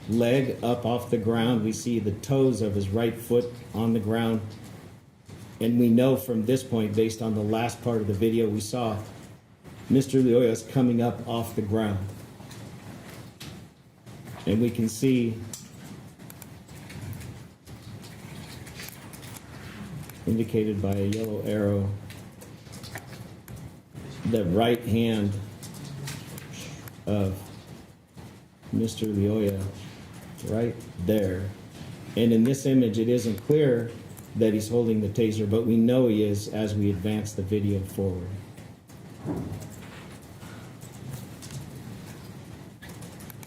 D: leg up off the ground. We see the toes of his right foot on the ground. And we know from this point, based on the last part of the video we saw, Mr. Lyoya is coming up off the ground. And we can see indicated by a yellow arrow the right hand of Mr. Lyoya right there. And in this image, it isn't clear that he's holding the taser, but we know he is as we advance the video forward.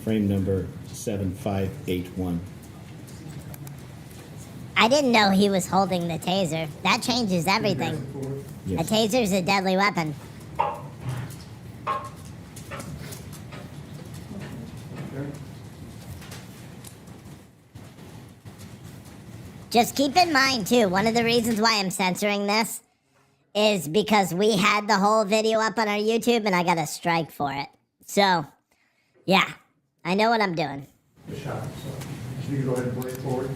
D: Frame number 7581.
H: I didn't know he was holding the taser. That changes everything.
D: Yes.
H: A taser's a deadly weapon. Just keep in mind, too, one of the reasons why I'm censoring this is because we had the whole video up on our YouTube and I got a strike for it. So, yeah, I know what I'm doing.
C: The shot, so you can go ahead and play it forward.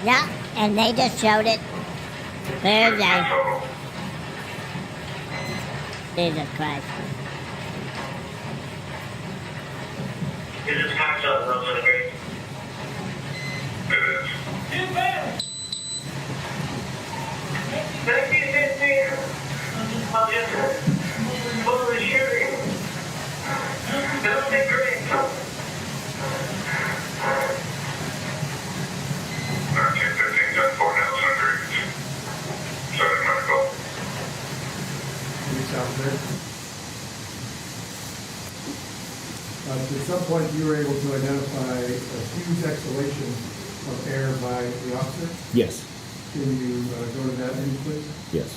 H: Yeah, and they just showed it. Thursday. Jesus Christ.
I: Is this match up, Rose of the Gate? It is.
F: Get back!
I: Thank you, Nancy. I'll just follow the shooting. That'll be great. 1915, 10-4 now, Sunrise. Southern Medical.
C: You sound good. At some point, you were able to identify a huge exhalation of air by the officer.
D: Yes,
C: Can you go to that image, please?
D: yes.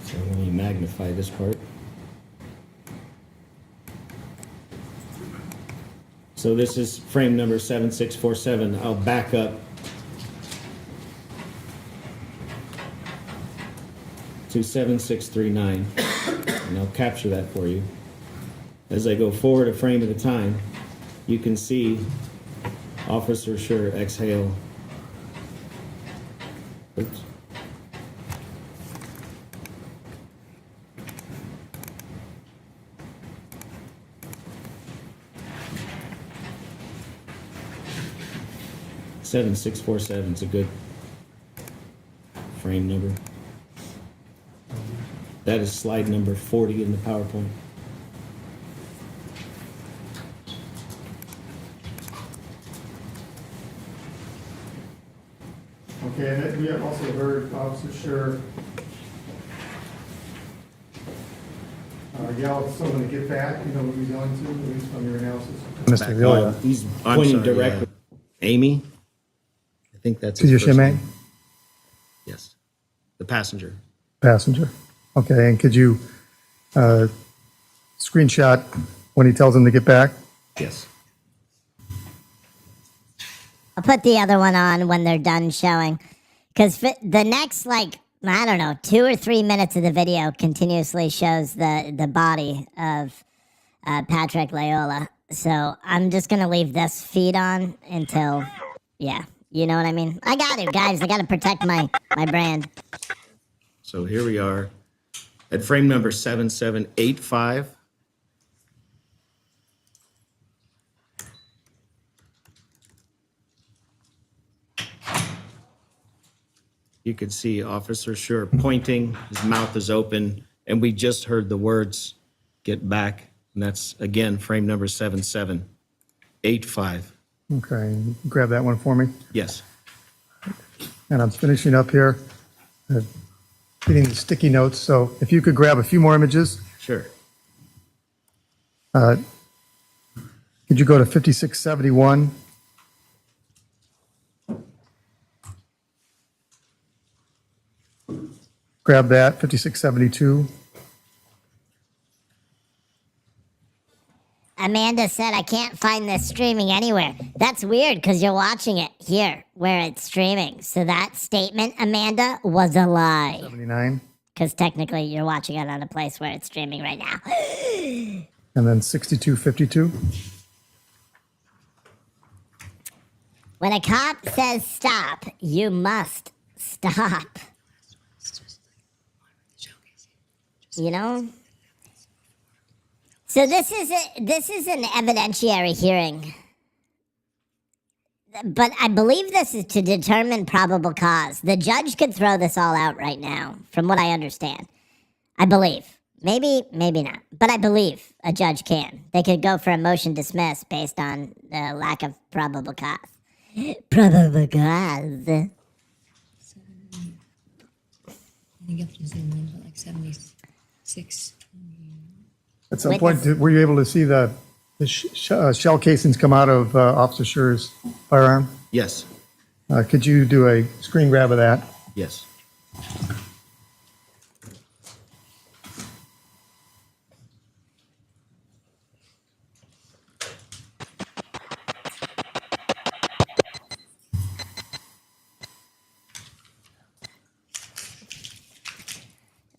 D: So let me magnify this part. So this is frame number 7647. I'll back up to 7639, and I'll capture that for you. As I go forward a frame at a time, you can see Officer Schurr exhale. Oops. Seven six four seven is a good frame number. That is slide number 40 in the PowerPoint.
C: Okay, and then we have also heard Officer Schurr yell at someone to get back. You know what he's yelling to, at least from your analysis? Mr. Lyoya.
D: He's
B: I'm
D: pointing
B: sorry,
D: directly. Amy? I think that's
C: Is
D: his
C: your
D: first
C: shimmy?
D: name. Yes. The passenger.
C: Passenger. Okay, and could you screenshot when he tells him to get back?
D: Yes.
H: I'll put the other one on when they're done showing. Because the next, like, I don't know, 2 or 3 minutes of the video continuously shows the body of Patrick Lyoya. So I'm just going to leave this feed on until, yeah, you know what I mean? I got to, guys. I got to protect my brand.
D: So here we are at frame number 7785. You can see Officer Schurr pointing, his mouth is open, and we just heard the words, "Get back." And that's, again, frame number 7785.
C: Okay, grab that one for me.
D: Yes.
C: and I'm finishing up here, getting the sticky notes. So if you could grab a few more images,
D: Sure.
C: could you go to 5671? Grab that, 5672.
H: Amanda said, I can't find this streaming anywhere. That's weird because you're watching it here where it's streaming. So that statement, Amanda, was a lie.
C: 79.
H: Because technically you're watching it on a place where it's streaming right now.
C: And then 6252.
H: When a cop says stop, you must stop. You know? So this is an evidentiary hearing. But I believe this is to determine probable cause. The judge could throw this all out right now, from what I understand. I believe. Maybe not. But I believe a judge can. They could go for a motion dismiss based on lack of probable cause. Probable cause.
J: I think up to like 76.
C: At some point, were you able to see the shell casings come out of Officer Schurr's firearm?
D: Yes.
C: Could you do a screen grab of that?
D: Yes.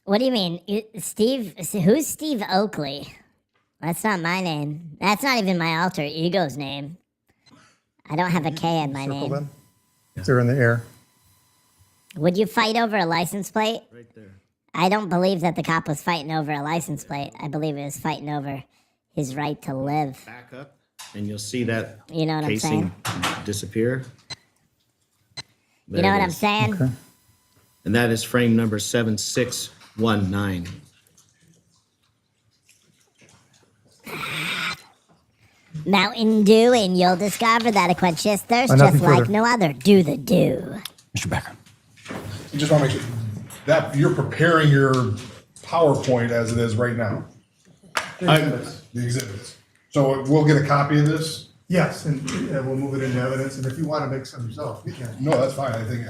H: What do you mean? Steve? Who's Steve Oakley? That's not my name. That's not even my alter ego's name. I don't have a K in my
C: Circle
H: name.
C: them? They're in the air.
H: Would you fight over a license plate?
D: Right there.
H: I don't believe that the cop was fighting over a license plate. I believe he was fighting over his right to live.
D: Back up, and you'll see that
H: You know what I'm
D: casing
H: saying?
D: disappear.
H: You know what I'm saying?
C: Okay.
D: And that is frame number 7619.
H: Mountain Dew, and you'll discover that a quenches thirst
C: Nothing
H: just like
C: further.
H: no other. Do the do.
B: Mr. Becker.
E: I just want to make sure that you're preparing your PowerPoint as it is right now, the exhibits. So we'll get a copy of this?
C: Yes, and we'll move it into evidence, and if you want to make some yourself, you can.
E: No, that's fine. I think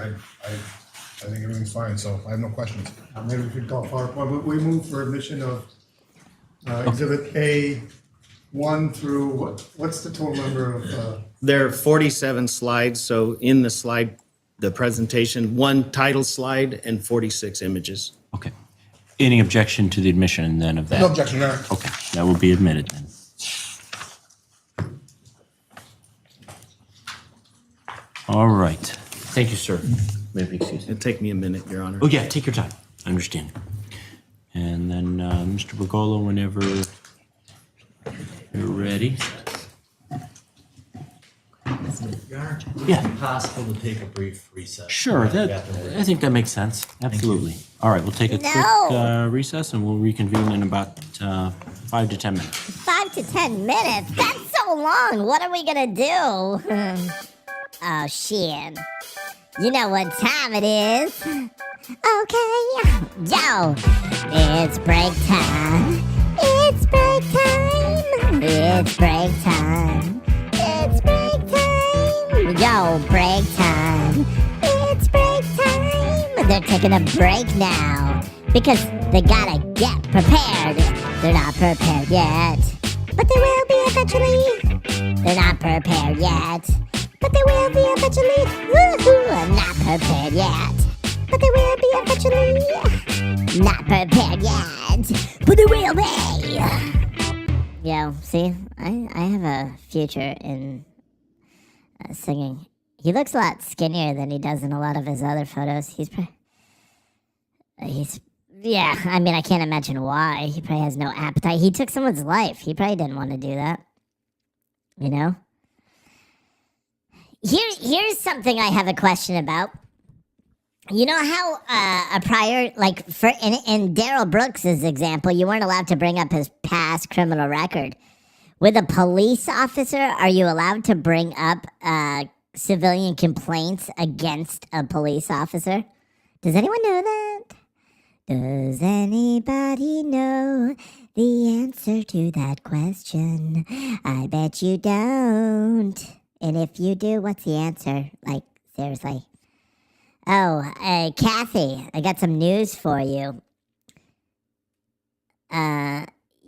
E: everything's fine, so I have no questions.
C: Maybe we could call PowerPoint, but we move for admission of Exhibit A1 through, what's the total number of,
D: There are 47 slides, so in the slide, the presentation, one title slide and 46 images.
B: Okay. Any objection to the admission then of that?
E: No objection, Your Honor.
B: Okay, that will be admitted then. All right. Thank you, sir. May I be excused?
D: It'll take me a minute, Your Honor.
B: Oh, yeah, take your time. I understand. And then, Mr. Bergolo, whenever you're ready. Yeah.
K: Possible to take a brief recess.
B: Sure, I think that makes sense. Absolutely. All right, we'll take a quick recess and we'll reconvene in about 5 to 10 minutes.
H: 5 to 10 minutes? That's so long. What are we going to do? Oh, shit. You know what time it is. Okay. Yo, it's break time. It's break time. It's break time. It's break time. Yo, break time. It's break time. They're taking a break now because they gotta get prepared. They're not prepared yet, but they will be eventually. They're not prepared yet, but they will be eventually. Woohoo! I'm not prepared yet, but they will be eventually. Not prepared yet, but they will be. Yo, see, I have a future in singing. He looks a lot skinnier than he does in a lot of his other photos. Yeah, I mean, I can't imagine why. He probably has no appetite. He took someone's life. He probably didn't want to do that. You know? Here's something I have a question about. You know how a prior, like in Daryl Brooks's example, you weren't allowed to bring up his past criminal record. With a police officer, are you allowed to bring up civilian complaints against a police officer? Does anyone know that? Does anybody know the answer to that question? I bet you don't. And if you do, what's the answer? Like, seriously. Oh, Kathy, I got some news for you.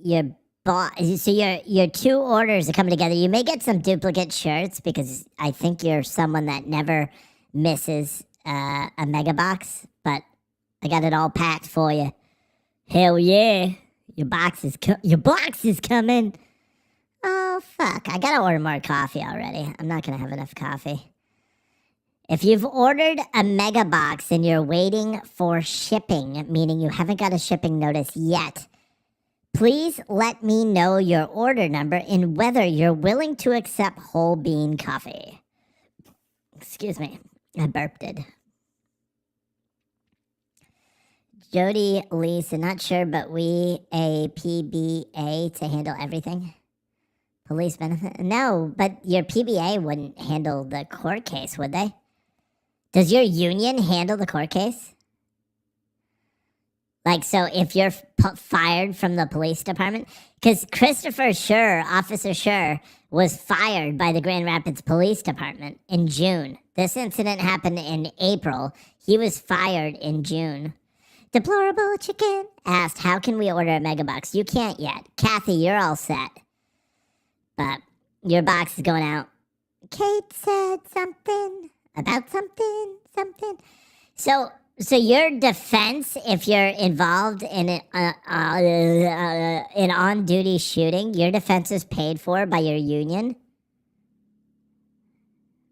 H: Your boss, so your two orders are coming together. You may get some duplicate shirts because I think you're someone that never misses a mega box, but I got it all packed for you. Hell yeah. Your box is coming. Oh, fuck. I gotta order more coffee already. I'm not gonna have enough coffee. If you've ordered a mega box and you're waiting for shipping, meaning you haven't got a shipping notice yet, please let me know your order number and whether you're willing to accept whole bean coffee. Excuse me. I burped. Jody Lee said, not sure, but we a PBA to handle everything. Police benefit? No, but your PBA wouldn't handle the court case, would they? Does your union handle the court case? Like, so if you're fired from the police department? Because Christopher Schurr, Officer Schurr, was fired by the Grand Rapids Police Department in June. This incident happened in April. He was fired in June. Deplorable Chicken asked, how can we order a mega box? You can't yet. Kathy, you're all set. But your box is going out. Kate said something about something. So your defense, if you're involved in an on-duty shooting, your defense is paid for by your union?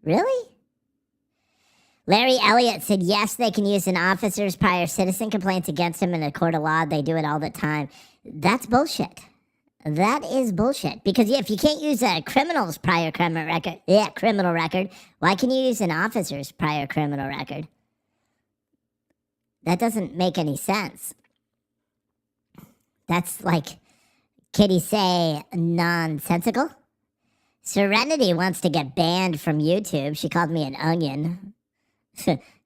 H: Really? Larry Elliott said, yes, they can use an officer's prior citizen complaints against him in a court of law. They do it all the time. That's bullshit. That is bullshit. Because if you can't use a criminal's prior criminal record, why can you use an officer's prior criminal record? That doesn't make any sense. That's like, Kitty say, nonsensical. Serenity wants to get banned from YouTube. She called me an onion.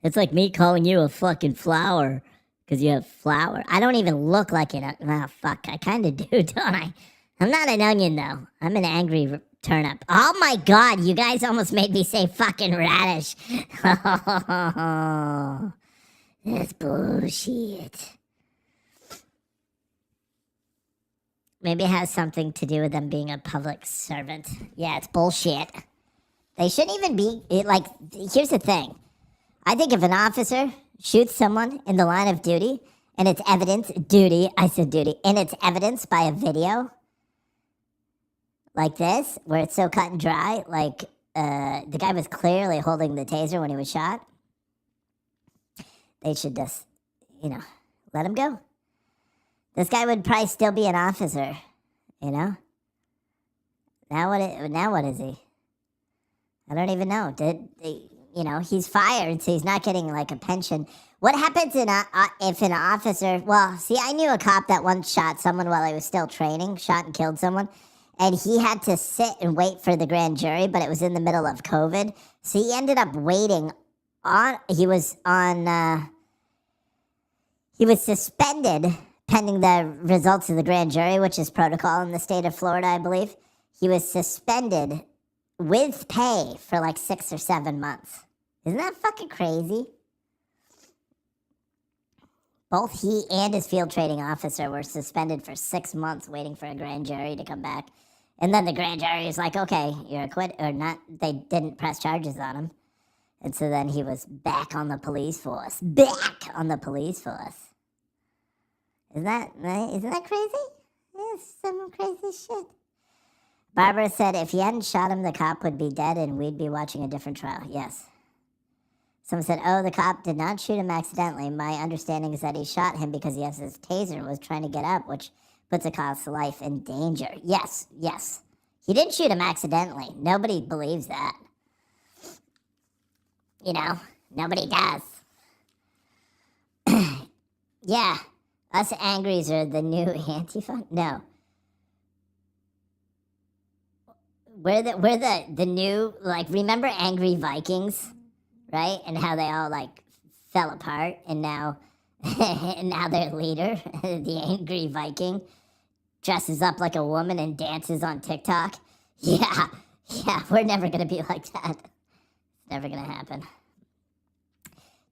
H: It's like me calling you a fucking flower because you have flour. I don't even look like an onion. Oh, fuck. I kind of do, don't I? I'm not an onion, though. I'm an angry turnip. Oh, my God. You guys almost made me say fucking radish. That's bullshit. Maybe it has something to do with them being a public servant. Yeah, it's bullshit. They shouldn't even be, like, here's the thing. I think if an officer shoots someone in the line of duty, and it's evidence, and it's evidenced by a video like this, where it's so cut and dry, like, the guy was clearly holding the taser when he was shot, they should just, let him go. This guy would probably still be an officer, Now what is he? I don't even know. He's fired, so he's not getting, like, a pension. What happens if an officer... Well, see, I knew a cop that once shot someone while he was still training, shot and killed someone, and he had to sit and wait for the grand jury, but it was in the middle of COVID, so he ended up waiting on... He was suspended pending the results of the grand jury, which is protocol in the state of Florida, I believe. He was suspended with pay for like 6 or 7 months. Isn't that fucking crazy? Both he and his field training officer were suspended for 6 months waiting for a grand jury to come back. And then the grand jury is like, okay, you're acquitted, or not, they didn't press charges on him. And so then he was back on the police force. Isn't that crazy? It's some crazy shit. Barbara said, if you hadn't shot him, the cop would be dead and we'd be watching a different trial. Yes. Someone said, oh, the cop did not shoot him accidentally. My understanding is that he shot him because he has his taser and was trying to get up, which puts a cop's life in danger. Yes. He didn't shoot him accidentally. Nobody believes that. Nobody does. Yeah. Us angries are the new Antifa? No. we're the new, like, remember Angry Vikings, right? And how they all like fell apart, and now and now their leader, the Angry Viking, dresses up like a woman and dances on TikTok. Yeah, we're never gonna be like that. It's never gonna happen.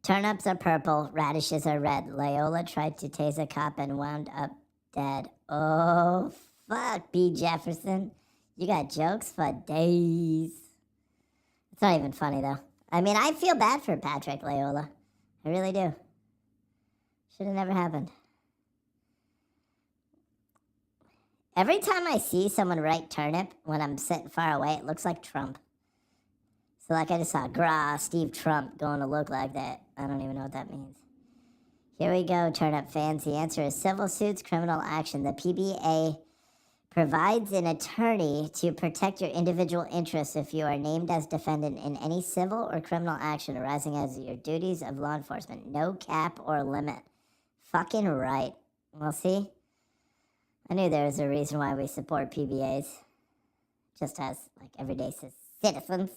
H: Turnips are purple, radishes are red. Lyoya tried to tase a cop and wound up dead. Oh, fuck, B. Jefferson. You got jokes for days. It's not even funny, though. I mean, I feel bad for Patrick Lyoya. I really do. Should have never happened. Every time I see someone write turnip when I'm sitting far away, it looks like Trump. So, like, I just saw, Steve Trump going to look like that. I don't even know what that means. Here we go, turnip fans. The answer is civil suits, criminal action. The PBA provides an attorney to protect your individual interests if you are named as defendant in any civil or criminal action arising as your duties of law enforcement. No cap or limit. Fucking right. Well, see? I knew there was a reason why we support PBAs. Just as, like, everyday citizens.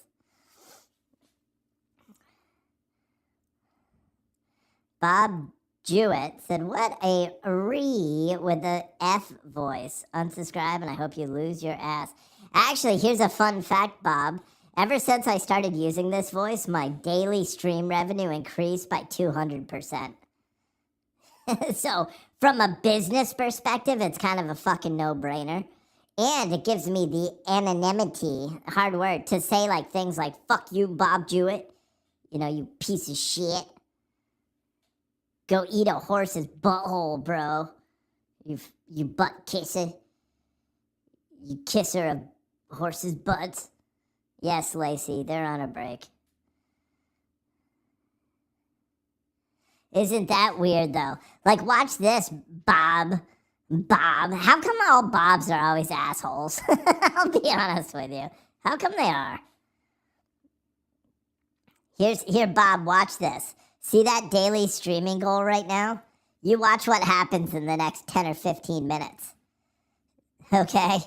H: Bob Jewett said, what a re with the F voice. Unsubscribe, and I hope you lose your ass. Actually, here's a fun fact, Bob. Ever since I started using this voice, my daily stream revenue increased by 200%. So, from a business perspective, it's kind of a fucking no-brainer. And it gives me the anonymity, hard word, to say like things like, fuck you, Bob Jewett. You know, you piece of shit. Go eat a horse's butthole, bro. You butt kisser. You kisser of horses' butts. Yes, Lacey, they're on a break. Isn't that weird, though? Like, watch this, Bob. Bob. How come all Bobs are always assholes? I'll be honest with you. How come they are? Here, Bob, watch this. See that daily streaming goal right now? You watch what happens in the next 10 or 15 minutes. Okay?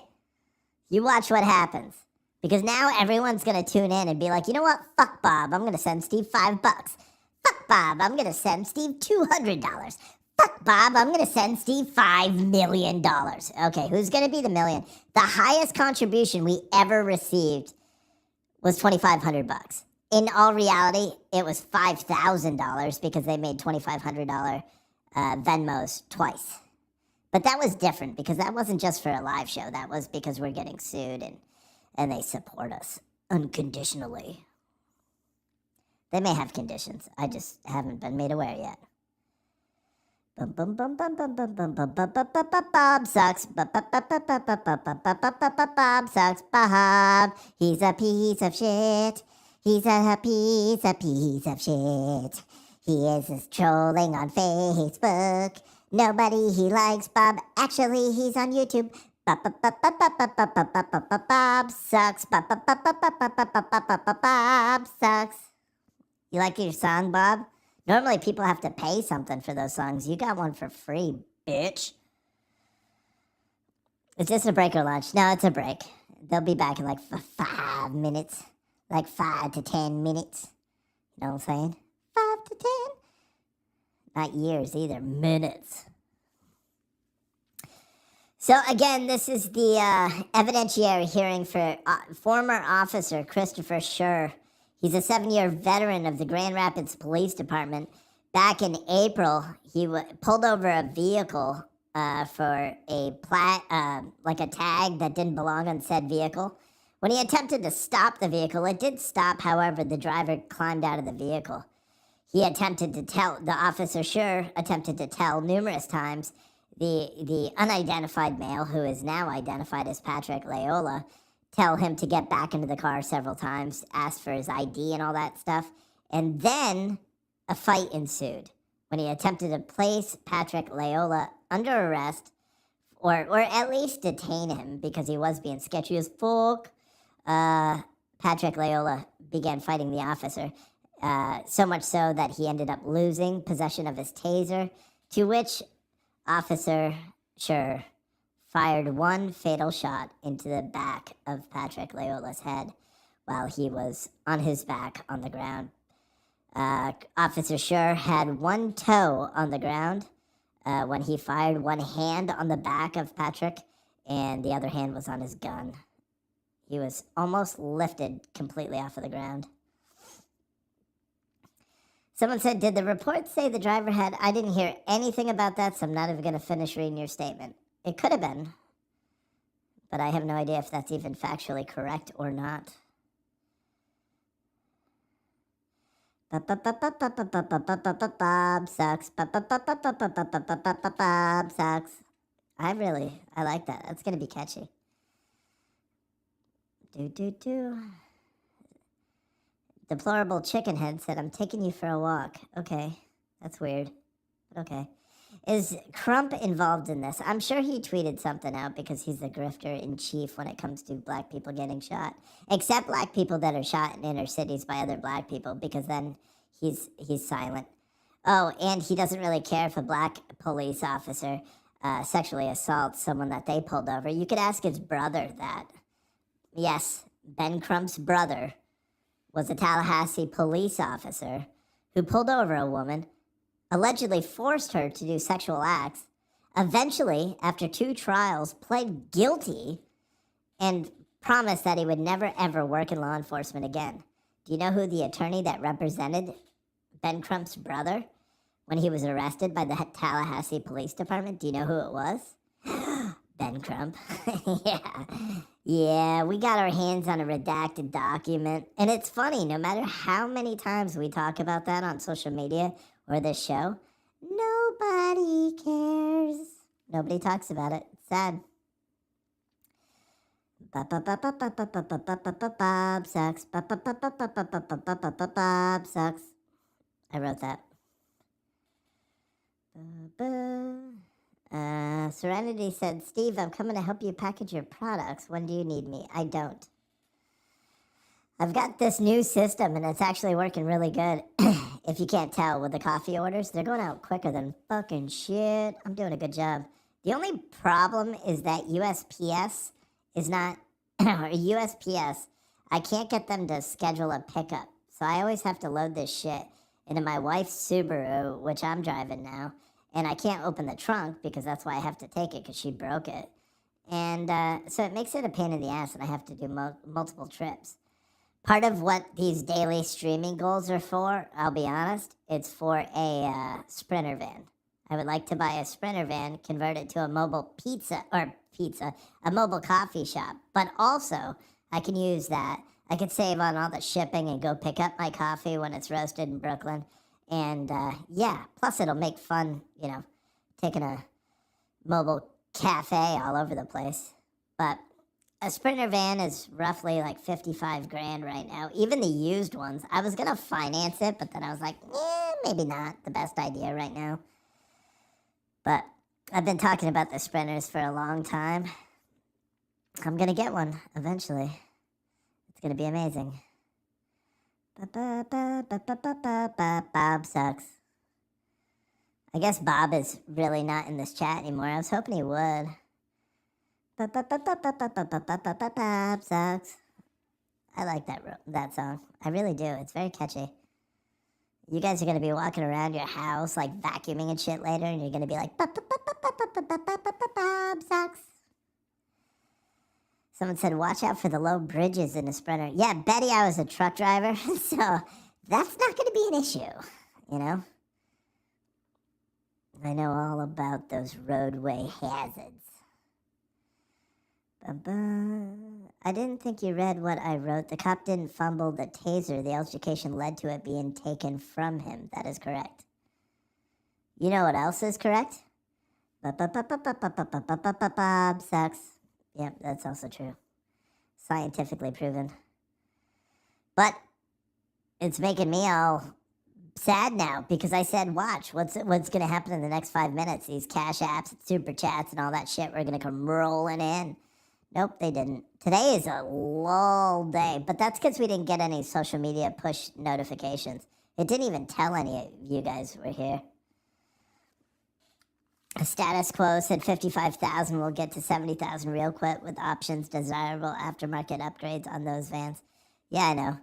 H: You watch what happens. Because now everyone's going to tune in and be like, you know what? Fuck Bob. I'm going to send Steve $5. Fuck Bob. I'm going to send Steve $200. Fuck Bob. I'm going to send Steve $5 million. Okay, who's going to be the million? The highest contribution we ever received was $2,500. In all reality, it was $5,000 because they made $2,500 Venmos twice. But that was different because that wasn't just for a live show. That was because we're getting sued and they support us unconditionally. They may have conditions. I just haven't been made aware yet. Bob sucks. Bob sucks. Bob. He's a piece of shit. He's a piece of shit. He is trolling on Facebook. Nobody he likes Bob. Actually, he's on YouTube. Bob sucks. Bob sucks. You like your song, Bob? Normally people have to pay something for those songs. You got one for free, bitch. Is this a break or lunch? No, it's a break. They'll be back in like 5 minutes. Like 5 to 10 minutes. You know what I'm saying? 5 to 10. Not years either, minutes. So again, this is the evidentiary hearing for former officer Christopher Schurr. He's a 7-year veteran of the Grand Rapids Police Department. Back in April, he pulled over a vehicle for a tag that didn't belong on said vehicle. When he attempted to stop the vehicle, it did stop. However, the driver climbed out of the vehicle. The officer Schurr attempted to tell numerous times the unidentified male, who is now identified as Patrick Lyoya, tell him to get back into the car several times, ask for his ID and all that stuff. And then a fight ensued when he attempted to place Patrick Lyoya under arrest or at least detain him because he was being sketchy as fuck. Patrick Lyoya began fighting the officer, so much so that he ended up losing possession of his taser, to which Officer Schurr fired one fatal shot into the back of Patrick Lyoya's head while he was on his back on the ground. Officer Schurr had one toe on the ground when he fired, one hand on the back of Patrick, and the other hand was on his gun. He was almost lifted completely off of the ground. Someone said, did the report say the driver had... I didn't hear anything about that, so I'm not even going to finish reading your statement. It could have been, but I have no idea if that's even factually correct or not. Bob sucks. Bob sucks. I like that. That's going to be catchy. Deplorable Chicken Head said, I'm taking you for a walk. Okay, that's weird, but okay. Is Crump involved in this? I'm sure he tweeted something out because he's the grifter in chief when it comes to black people getting shot. Except black people that are shot in inner cities by other black people, because then he's silent. Oh, and he doesn't really care if a black police officer sexually assaults someone that they pulled over. You could ask his brother that. Yes, Ben Crump's brother was a Tallahassee police officer who pulled over a woman, allegedly forced her to do sexual acts, eventually, after 2 trials, pled guilty and promised that he would never, ever work in law enforcement again. Do you know who the attorney that represented Ben Crump's brother when he was arrested by the Tallahassee Police Department? Do you know who it was? Ben Crump. Yeah, we got our hands on a redacted document. And it's funny, no matter how many times we talk about that on social media or this show, nobody cares. Nobody talks about it. It's sad. Bob sucks. Bob sucks. I wrote that. Serenity said, Steve, I'm coming to help you package your products. When do you need me? I don't. I've got this new system, and it's actually working really good. If you can't tell with the coffee orders, they're going out quicker than fucking shit. I'm doing a good job. The only problem is that USPS is not, or USPS, I can't get them to schedule a pickup. So I always have to load this shit into my wife's Subaru, which I'm driving now. And I can't open the trunk because that's why I have to take it, because she broke it. And so it makes it a pain in the ass, and I have to do multiple trips. Part of what these daily streaming goals are for, I'll be honest, it's for a Sprinter van. I would like to buy a Sprinter van, convert it to a mobile a mobile coffee shop. But also, I can use that. I could save on all the shipping and go pick up my coffee when it's roasted in Brooklyn. And, yeah, plus it'll make fun, you know, taking a mobile cafe all over the place. But a Sprinter van is roughly like 55 grand right now. Even the used ones. I was going to finance it, but then I was like, maybe not the best idea right now. But I've been talking about the Sprinters for a long time. I'm going to get one eventually. It's going to be amazing. Bob sucks. I guess Bob is really not in this chat anymore. I was hoping he would. Bob sucks. I like that song. I really do. It's very catchy. You guys are going to be walking around your house like vacuuming and shit later, and you're going to be like, Bob sucks. Someone said, watch out for the low bridges in a Sprinter. Yeah, Betty, I was a truck driver, so that's not going to be an issue, you know? I know all about those roadway hazards. I didn't think you read what I wrote. The cop didn't fumble the taser. The altercation led to it being taken from him. That is correct. You know what else is correct? Bob sucks. Yep, that's also true. Scientifically proven. But it's making me all sad now because I said, watch, what's going to happen in the next 5 minutes? These cash apps, super chats, and all that shit were going to come rolling in. Nope, they didn't. Today is a lull day, but that's because we didn't get any social media push notifications. It didn't even tell any of you guys were here. A status quo said 55,000. We'll get to 70,000 real quick with options, desirable aftermarket upgrades on those vans. Yeah, I know.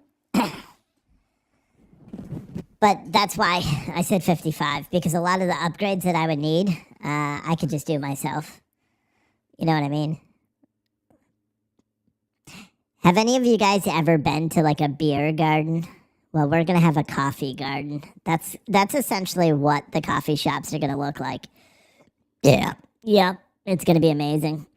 H: But that's why I said 55, because a lot of the upgrades that I would need, I could just do myself. You know what I mean? Have any of you guys ever been to like a beer garden? Well, we're gonna have a coffee garden. That's essentially what the coffee shops are gonna look like. Yeah. Yep. It's gonna be amazing.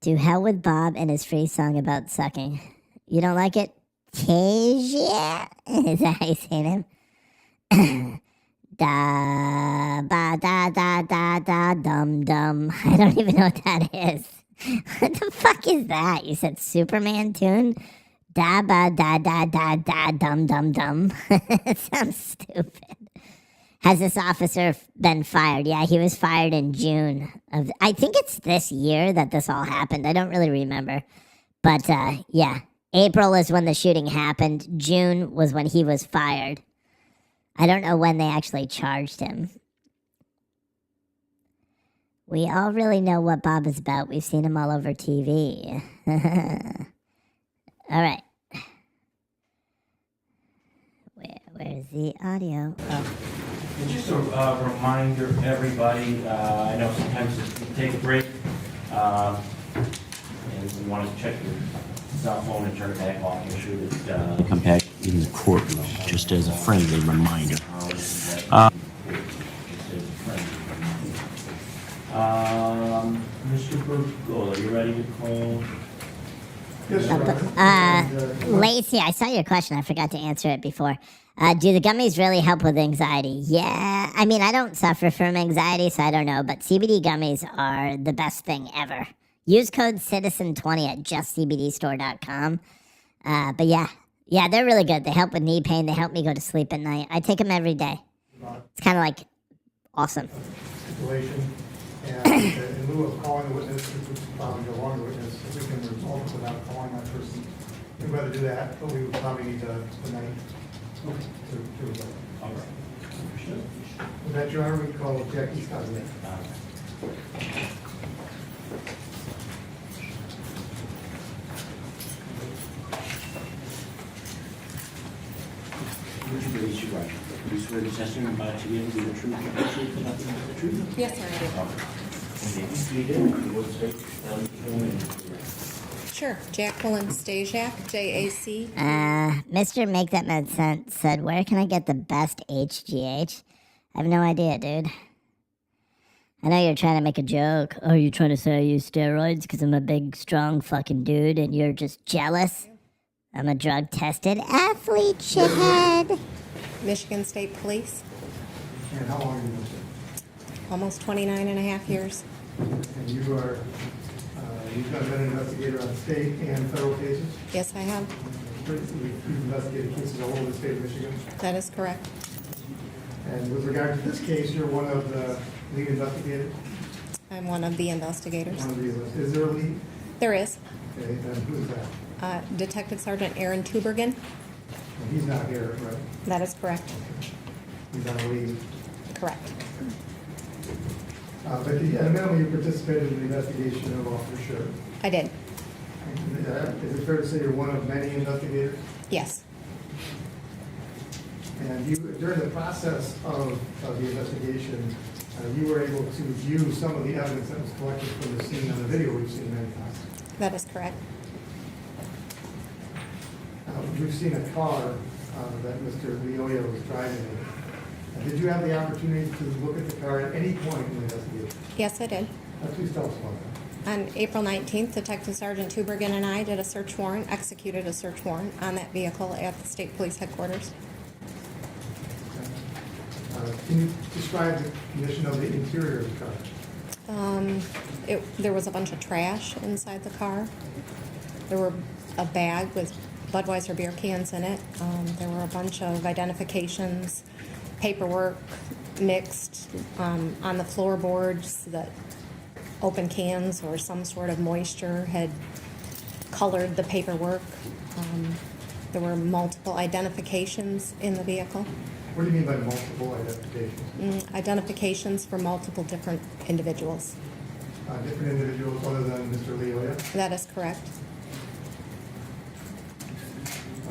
H: Do hell with Bob and his free song about sucking. You don't like it? Tasia? Is that how you say him? Da ba da da da da dum dum. I don't even know what that is. What the fuck is that? You said Superman tune? Da ba da da da da dum dum dum. It sounds stupid. Has this officer been fired? Yeah, he was fired in June of. I think it's this year that this all happened. I don't really remember, but yeah, April is when the shooting happened. June was when he was fired. I don't know when they actually charged him. We all really know what Bob is about. We've seen him all over TV. All right. Where's the audio? Oh.
B: And just a reminder, everybody, I know sometimes you take a break, and you want to check your cell phone and turn it back off, make sure that come back in the courtroom, just as a friendly reminder. Mr. Burgola, you ready to call?
H: Lacey, I saw your question. I forgot to answer it before. Do the gummies really help with anxiety? Yeah. I mean, I don't suffer from anxiety, so I don't know. But CBD gummies are the best thing ever. Use code CITIZEN20 at justcbdstore.com. But yeah, they're really good. They help with knee pain. They help me go to sleep at night. I take them every day. It's kind of like awesome.
C: Situation. And in lieu of calling the witness, which would probably go on the witness, if we can resolve it without calling that person, we'd rather do that, but we would probably need the night to resolve.
B: All right.
C: With that, Your Honor, we call Jackie Scott.
B: Would you raise your right? Do you swear the testimony about to be able to be the truth, and the truth, and nothing but the truth?
J: Yes, sir, I Sure. Jacqueline Stasiak, JAC.
H: Mr. Make That Make Sense said, where can I get the best HGH? I have no idea, dude. I know you're trying to make a joke. Oh, you're trying to say I use steroids because I'm a big, strong fucking dude and you're just jealous? I'm a drug-tested athlete, shithead.
J: Michigan State Police.
C: And how long have you been there?
J: Almost 29 and a half years.
C: And you are, you've been an investigator on state and federal cases?
J: Yes, I have.
C: You've investigated cases all over the state of Michigan?
J: That is correct.
C: And with regard to this case, you're one of the lead investigators?
J: I'm one of the investigators.
C: One of the, is there a lead?
J: There is.
C: Okay, then who's that?
J: Detective Sergeant Aaron Tubergen.
C: And he's not here, right?
J: That is correct.
C: He's on a lead.
J: Correct.
C: But at a minimum, you participated in the investigation of Officer Schurr.
J: I did.
C: Is it fair to say you're one of many investigators?
J: Yes.
C: And you, during the process of the investigation, you were able to view some of the evidence that was collected from the scene on the video we've seen many times.
J: That is correct.
C: We've seen a car that Mr. Lyoya was driving in. Did you have the opportunity to look at the car at any point in the investigation?
J: Yes, I did.
C: Please tell us about that.
J: On April 19th, Detective Sergeant Tubergen and I did a search warrant, executed a search warrant on that vehicle at the state police headquarters.
C: Can you describe the condition of the interior of the car?
J: There was a bunch of trash inside the car. There were a bag with Budweiser beer cans in it. There were a bunch of identifications, paperwork mixed on the floorboards that open cans or some sort of moisture had colored the paperwork. There were multiple identifications in the vehicle.
C: What do you mean by multiple identifications?
J: Identifications for multiple different individuals.
C: Different individuals other than Mr. Lyoya?
J: That is correct.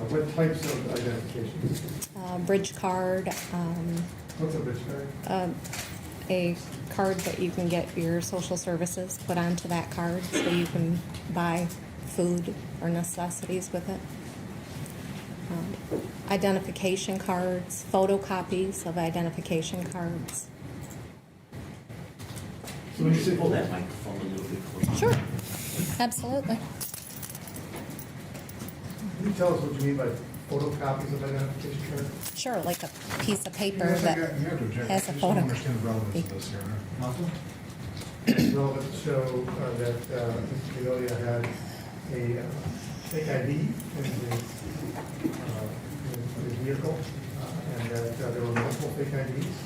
C: What types of identifications?
J: Bridge card,
C: What's a bridge card?
J: a card that you can get your social services put onto that card so you can buy food or necessities with it. Identification cards, photocopies of identification cards.
C: So when you say
B: Pull that microphone a little bit closer.
J: Sure, absolutely.
C: Can you tell us what you mean by photocopies of identification cards?
J: Sure, like a piece of paper
E: You
J: that
E: have to object.
J: has a
E: I just don't
J: photo.
E: understand the relevance of this here.
C: It's relevant to show that Mr. Lyoya had a fake ID in his vehicle, and that there were multiple fake IDs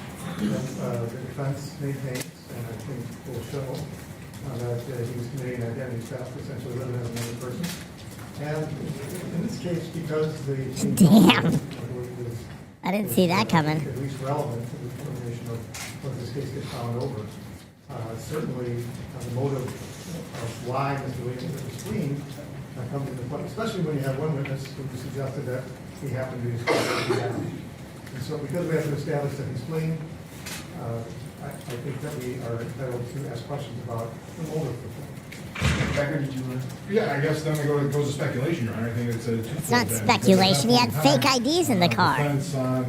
C: that the defense maintains, and I think will show that he was committing identity theft, essentially living as another person. And in this case, because the
H: Damn. I didn't see that coming.
C: At least relevant to the determination of whether this case gets found over. Certainly, the motive of why Mr. Williams was fleeing comes into play, especially when you have one witness who suggested that he happened to be fleeing. And so, because we have to establish that he's fleeing, I think that we are entitled to ask questions about the motive for fleeing.
E: Becker, did you want to? Yeah, I guess then it goes to speculation, Your Honor. I think it's a twofold
H: It's not
E: then,
H: speculation. He had
E: because at that
H: fake
E: point in
H: IDs in the car.
E: Defense on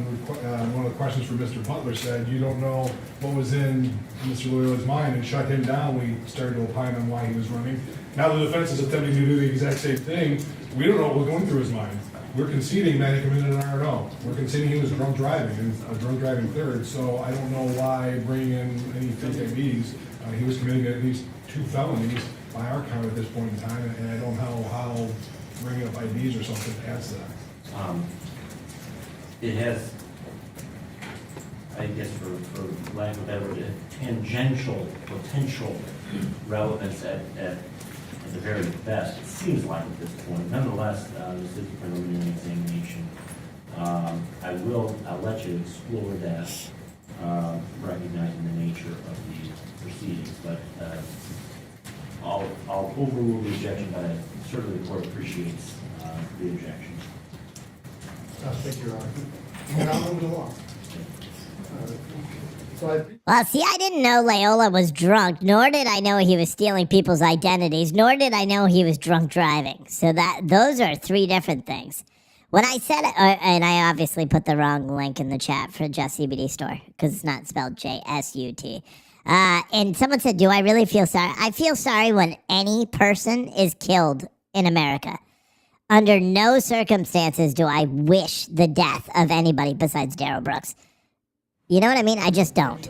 E: one of the questions for Mr. Butler said, you don't know what was in Mr. Loyola's mind, and shut him down. We started to opine on why he was running. Now the defense is attempting to do the exact same thing. We don't know what was going through his mind. We're conceding that he committed an R&O. We're conceding he was drunk driving, and a drunk driving third, so I don't know why bringing in any fake IDs. He was committing at least 2 felonies by our count at this point in time, and I don't know how bringing up IDs or something adds to that.
B: It has, I guess for lack of a better word, tangential, potential relevance at the very best, it seems like at this point. Nonetheless, this is a preliminary examination. I'll let you explore that, recognizing the nature of the proceedings, but I'll overrule the objection, but certainly the court appreciates the objection.
C: Thank you, Your Honor. And I'll move it along.
H: Well, see, I didn't know Lyoya was drunk, nor did I know he was stealing people's identities, nor did I know he was drunk driving. So those are 3 different things. When I said it, and I obviously put the wrong link in the chat for Just CBD Store, because it's not spelled JSUT. And someone said, do I really feel sorry? I feel sorry when any person is killed in America. Under no circumstances do I wish the death of anybody besides Darryl Brooks. You know what I mean? I just don't.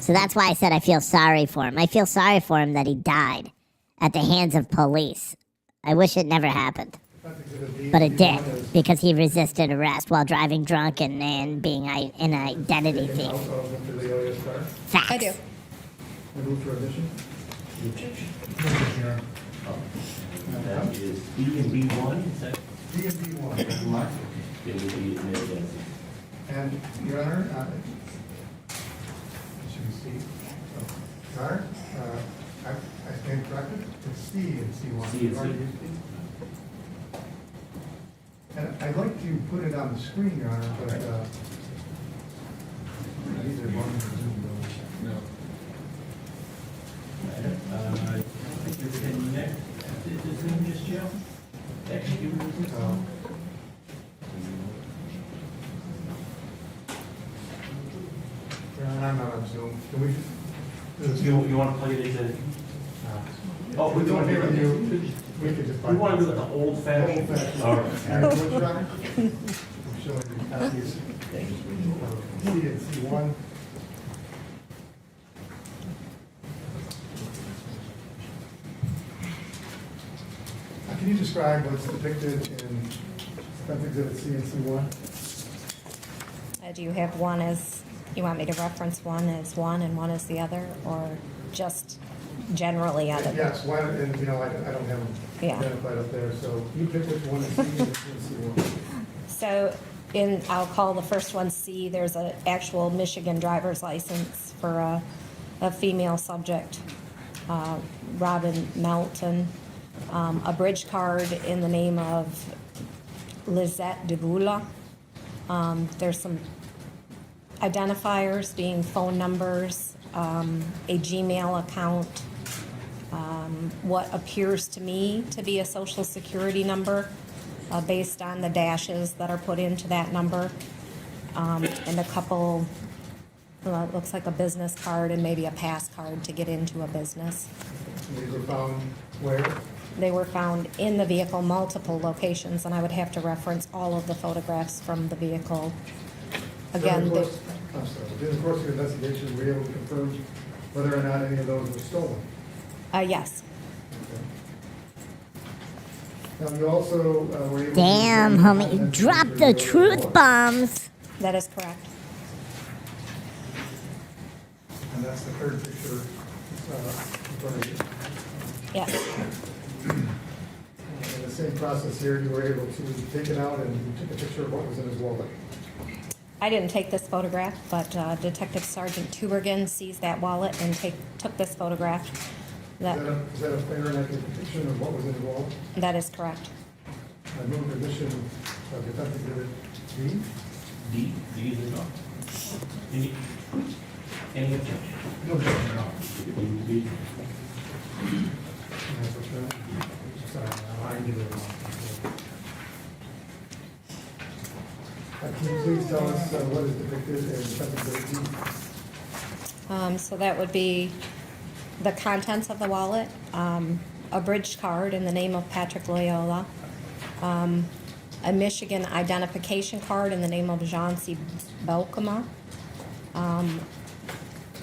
H: So that's why I said I feel sorry for him. I feel sorry for him that he died at the hands of police. I wish it never happened. But it did, because he resisted arrest while driving drunk and being an identity thief. Facts.
J: I do.
C: I move for admission.
B: That is B and B1, is that?
C: B and B1.
B: It will be admitted as.
C: And, Your Honor, should we see? Your Honor, I stand corrected. It's C and C1.
B: C and C.
C: And I'd like to put it on the screen, Your Honor, but these are one for Zoom.
E: No.
B: I think you're getting next. Is his name just Joe?
C: Your Honor, I'm not on Zoom. Can we do this?
B: You want to play it as a? Oh, we don't hear you.
C: We could just.
B: We want to do it the old fashioned.
C: Old-fashioned.
B: All right.
C: Your Honor, I'm showing you copies. C and C1. Can you describe what's depicted in Defense Exhibit C and C1?
J: Do you have one as, you want me to reference one as one and one as the other, or just generally out of?
C: Yes, one, and I don't have them
J: Yeah.
C: identified up there, so you pick which one is C and which one is C1.
J: So I'll call the first one C, there's an actual Michigan driver's license for a female subject, Robin Melton. A bridge card in the name of Lizette DeGula. There's some identifiers being phone numbers, a Gmail account, what appears to me to be a social security number based on the dashes that are put into that number, and a couple, well, it looks like a business card and maybe a pass card to get into a business.
C: These were found where?
J: They were found in the vehicle, multiple locations, and I would have to reference all of the photographs from the vehicle. Again,
C: During the course of your investigation, were you able to confirm whether or not any of those were stolen?
J: yes,
C: Now, you also were able to...
H: Damn, homie, you dropped the truth bombs.
J: that is correct.
C: And that's the third picture in front of you.
J: Yes,
C: In the same process here, you were able to take it out and you took a picture of what was in his wallet.
J: I didn't take this photograph, but Detective Sergeant Tubergen sees that wallet and took this photograph.
C: Is that a fair and accurate depiction of what was in his wallet?
J: That is correct.
C: I move the admission of Detective Exhibit D.
B: D is it not? Any objection?
C: No objection at all.
B: D.
C: Sorry, I can give it a wrong. Can you please tell us what is depicted in Detective Exhibit D?
J: So that would be the contents of the wallet, a bridge card in the name of Patrick Lyoya, a Michigan identification card in the name of Jancy Valkema,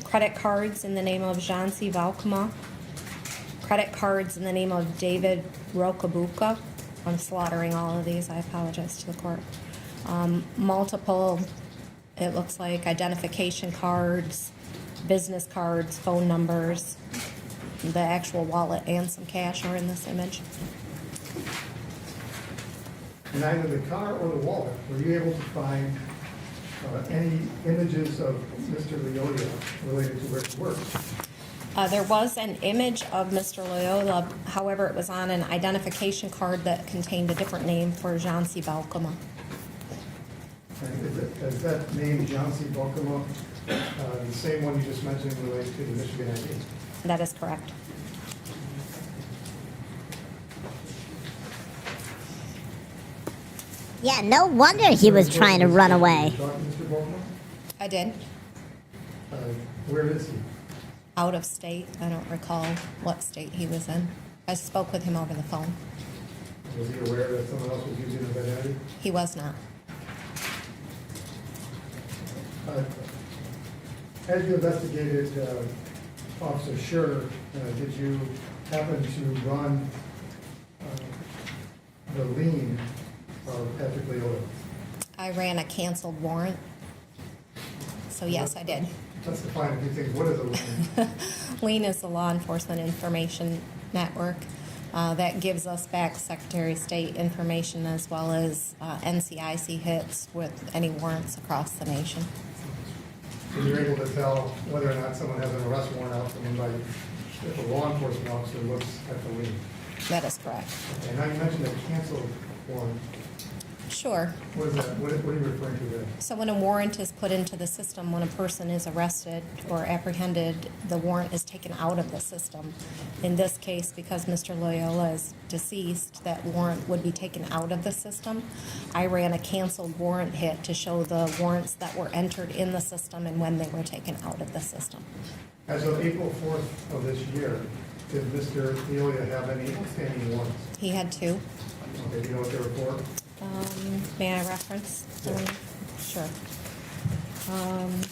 J: credit cards in the name of Jancy Valkema, credit cards in the name of David Rokabuka. I'm slaughtering all of these. I apologize to the court. Multiple, it looks like, identification cards, business cards, phone numbers. The actual wallet and some cash are in this image.
C: In either the car or the wallet, were you able to find any images of Mr. Lyoya related to where he worked?
J: There was an image of Mr. Lyoya, however, it was on an identification card that contained a different name for Jancy Valkema.
C: And is that name Jancy Valkema the same one you just mentioned related to the Michigan ID?
J: That is correct.
H: Yeah, no wonder he was trying to run away.
C: Talk to Mr. Valkema?
J: I did.
C: Where is he?
J: Out of state. I don't recall what state he was in. I spoke with him over the phone.
C: Was he aware that someone else was using his identity?
J: He was not.
C: As you investigated Officer Schurr, did you happen to run the lien of Patrick Lyoya?
J: I ran a canceled warrant. So yes, I did.
C: Let's define a few things. What is a lien?
J: LEAN is the Law Enforcement Information Network that gives us back Secretary of State information as well as NCIC hits with any warrants across the nation.
C: So you're able to tell whether or not someone has an arrest warrant out from anybody if a law enforcement officer looks at the lien.
J: That is correct.
C: And now you mentioned a canceled warrant.
J: Sure.
C: What is that? What are you referring to there?
J: So when a warrant is put into the system, when a person is arrested or apprehended, the warrant is taken out of the system. In this case, because Mr. Lyoya is deceased, that warrant would be taken out of the system. I ran a canceled warrant hit to show the warrants that were entered in the system and when they were taken out of the system.
C: As of April 4th of this year, did Mr. Lyoya have any outstanding warrants?
J: He had two.
C: Okay, do you know what they were for?
J: May I reference the one? Sure.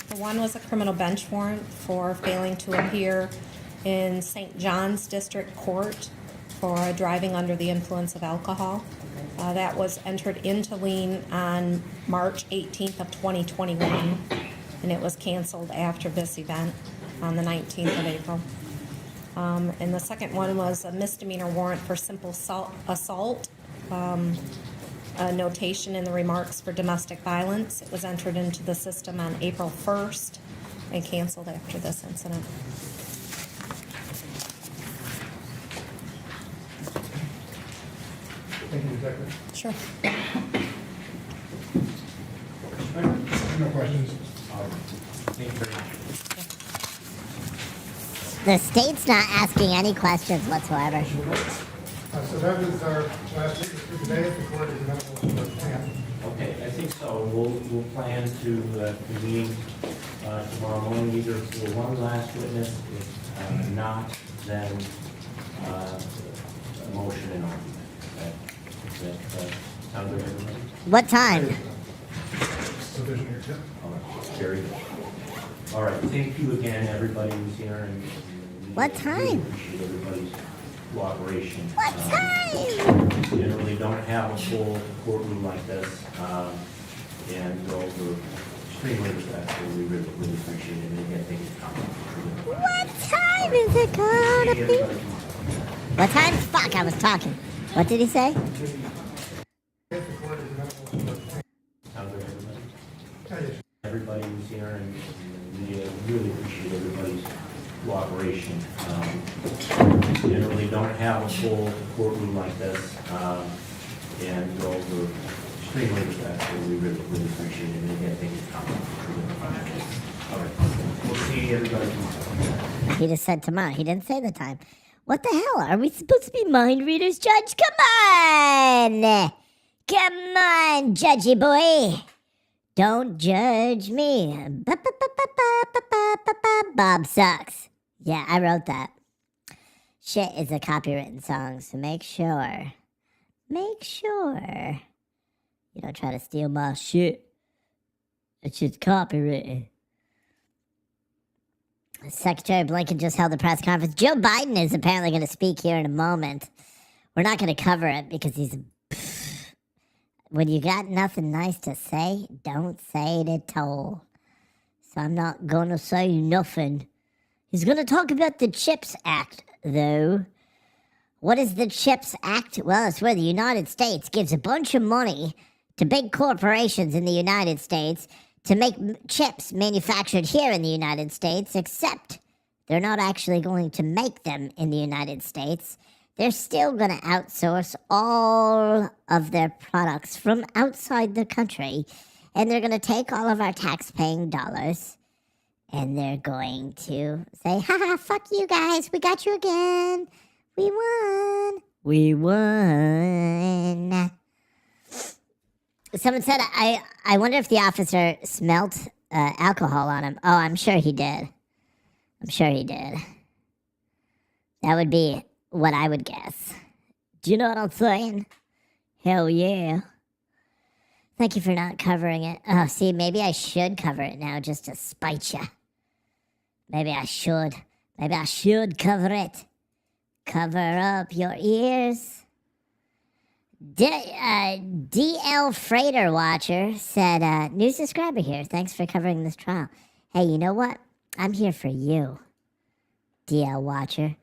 J: The one was a criminal bench warrant for failing to appear in St. John's District Court for driving under the influence of alcohol. That was entered into lien on March 18th of 2021, and it was canceled after this event on the 19th of April. And the second one was a misdemeanor warrant for simple assault. a notation in the remarks for domestic violence. It was entered into the system on April 1st and canceled after this incident.
C: Thank you, Detective.
J: Sure.
E: No questions.
B: Thank you very much.
H: The state's not asking any questions whatsoever.
C: So that was our last witness for today. If the court is amenable to our plan.
B: Okay, I think so. We'll plan to convene tomorrow morning either for one last witness, if not, then a motion and argument. That sound good, everybody?
H: What time?
E: Sufficient here, yeah.
B: All right, very good. All right, thank you again, everybody who's here, and we
H: What
B: really
H: time?
B: appreciate everybody's cooperation.
H: What time?
B: Generally don't have a full courtroom like this, and those were extremely respectful. We really appreciate it, and again, thank you.
H: What time is it gonna
B: See
H: be?
B: everybody.
H: What time? Fuck, I was talking. What did he say?
C: If the court is amenable to our plan.
B: Sound good, everybody?
C: Yes.
B: Everybody who's here, and we really appreciate everybody's cooperation. Generally don't have a full courtroom like this, and those were extremely respectful. We really appreciate it, and again, thank you. All right, we'll see everybody tomorrow.
H: He just said tomorrow. He didn't say the time. What the hell? Are we supposed to be mind readers, Judge? Come on! Come on, judgy boy! Don't judge me. Bob sucks. Yeah, I wrote that. Shit is a copywritten song, so make sure you don't try to steal my shit. That shit's copywritten. Secretary Blinken just held a press conference. Joe Biden is apparently going to speak here in a moment. We're not going to cover it because he's... When you got nothing nice to say, don't say it at all. So I'm not going to say nothing. He's going to talk about the CHIPS Act, though. What is the CHIPS Act? Well, it's where the United States gives a bunch of money to big corporations in the United States to make chips manufactured here in the United States, except they're not actually going to make them in the United States. They're still going to outsource all of their products from outside the country, and they're going to take all of our tax-paying dollars, and they're going to say, haha, fuck you guys, we got you again. We won. We won. Someone said, I wonder if the officer smelt alcohol on him. Oh, I'm sure he did. I'm sure he did. That would be what I would guess. Do you know what I'm saying? Hell yeah. Thank you for not covering it. Oh, see, maybe I should cover it now just to spite you. Maybe I should. Maybe I should cover it. Cover up your ears. DL Freighter Watcher said, new subscriber here. Thanks for covering this trial. Hey, you know what? I'm here for you, DL Watcher.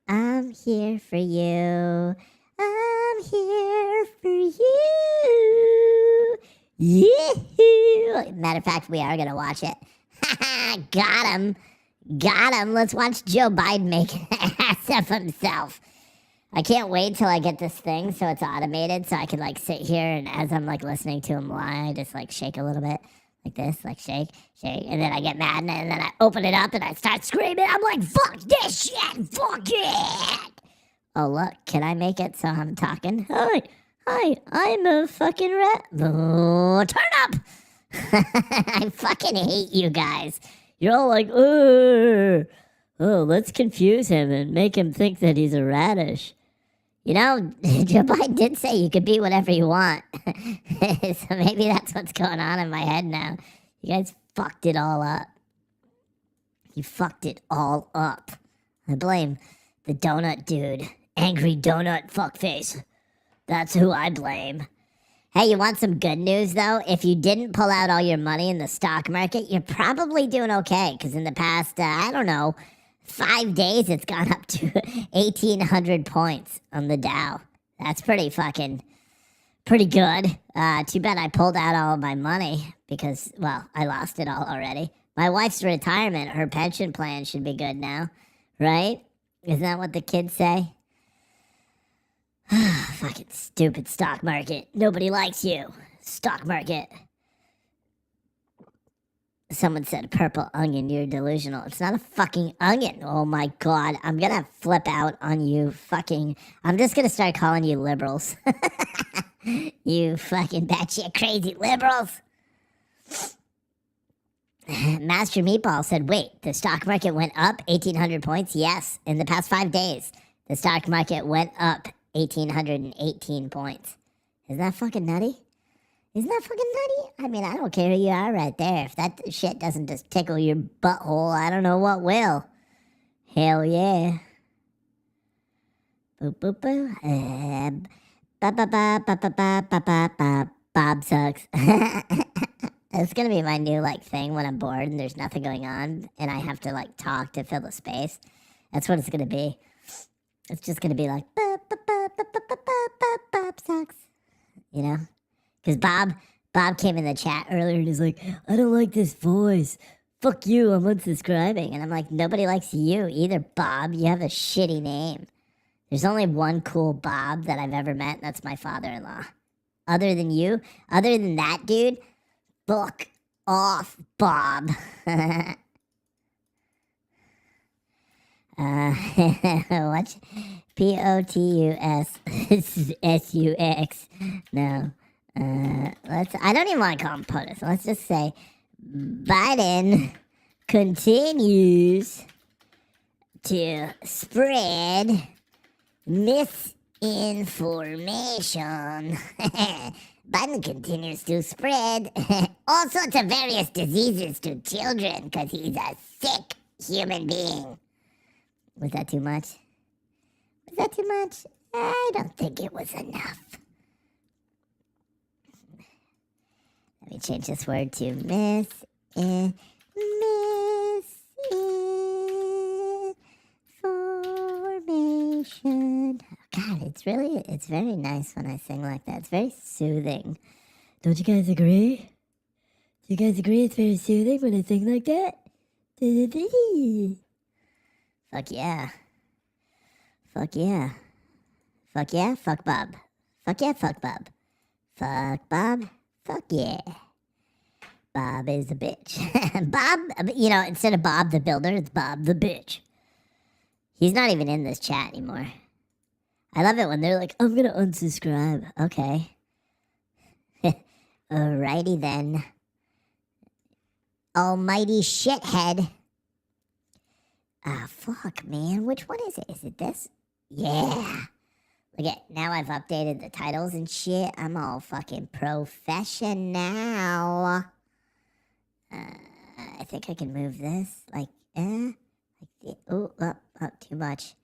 H: I'm here for you. I'm here for you. Yeah. Matter of fact, we are going to watch it. Got him. Got him. Let's watch Joe Biden make an ass of himself. I can't wait till I get this thing so it's automated so I can like sit here and as I'm like listening to him lie, I just like shake a little bit like this, like shake, and then I get mad and then I open it up and I start screaming. I'm like, fuck this shit, fuck it. Oh, look, can I make it so I'm talking? Hi, I'm a fucking rat. Oh, turn up. I fucking hate you guys. You're all like, oh, let's confuse him and make him think that he's a radish. You know, Joe Biden did say you could be whatever you want. So maybe that's what's going on in my head now. You guys fucked it all up. You fucked it all up. I blame the donut dude. Angry donut fuckface. That's who I blame. Hey, you want some good news, though? If you didn't pull out all your money in the stock market, you're probably doing okay. Because in the past, 5 days, it's gone up to 1,800 points on the Dow. That's pretty pretty good. Too bad I pulled out all of my money because, well, I lost it all already. My wife's retirement, her pension plan should be good now, right? Isn't that what the kids say? Fucking stupid stock market. Nobody likes you. Stock market. Someone said purple onion, you're delusional. It's not a fucking onion. Oh my god. I'm gonna flip out on you fucking... I'm just gonna start calling you liberals. You fucking batshit crazy liberals. Master Meatball said, wait, the stock market went up 1,800 points? Yes, in the past 5 days. The stock market went up 1,818 points. Isn't that fucking nutty? Isn't that fucking nutty? I mean, I don't care who you are right there. If that shit doesn't just tickle your butthole, I don't know what will. Hell yeah. Boop, boop, boop. Bob sucks. It's gonna be my new, like, thing when I'm bored and there's nothing going on and I have to, like, talk to fill the space. That's what it's gonna be. It's just gonna be like, Bob sucks. You know? Because Bob came in the chat earlier and he's like, I don't like this voice. Fuck you, I'm unsubscribing. And I'm like, nobody likes you either, Bob. You have a shitty name. There's only one cool Bob that I've ever met, and that's my father-in-law. Other than you, other than that dude, fuck off, Bob. What? P-O-T-U-S-S-U-X. No. I don't even want to call him POTUS. Let's just say Biden continues to spread misinformation. Biden continues to spread all sorts of various diseases to children because he's a sick human being. Was that too much? Was that too much? I don't think it was enough. Let me change this word to misinformation. God, it's very nice when I sing like that. It's very soothing. Don't you guys agree? Do you guys agree it's very soothing when I sing like that? Fuck yeah. Fuck yeah. Fuck yeah, fuck Bob. Fuck yeah, fuck Bob. Fuck Bob. Fuck yeah. Bob is a bitch. Bob, you know, instead of Bob the Builder, it's Bob the Bitch. He's not even in this chat anymore. I love it when they're like, I'm gonna unsubscribe. Okay. Alrighty then. Almighty shithead. Ah, fuck, man. Which one is it? Is it this? Yeah. Look at, now I've updated the titles and shit. I'm all fucking professional. I think I can move this. Like, oh, too much.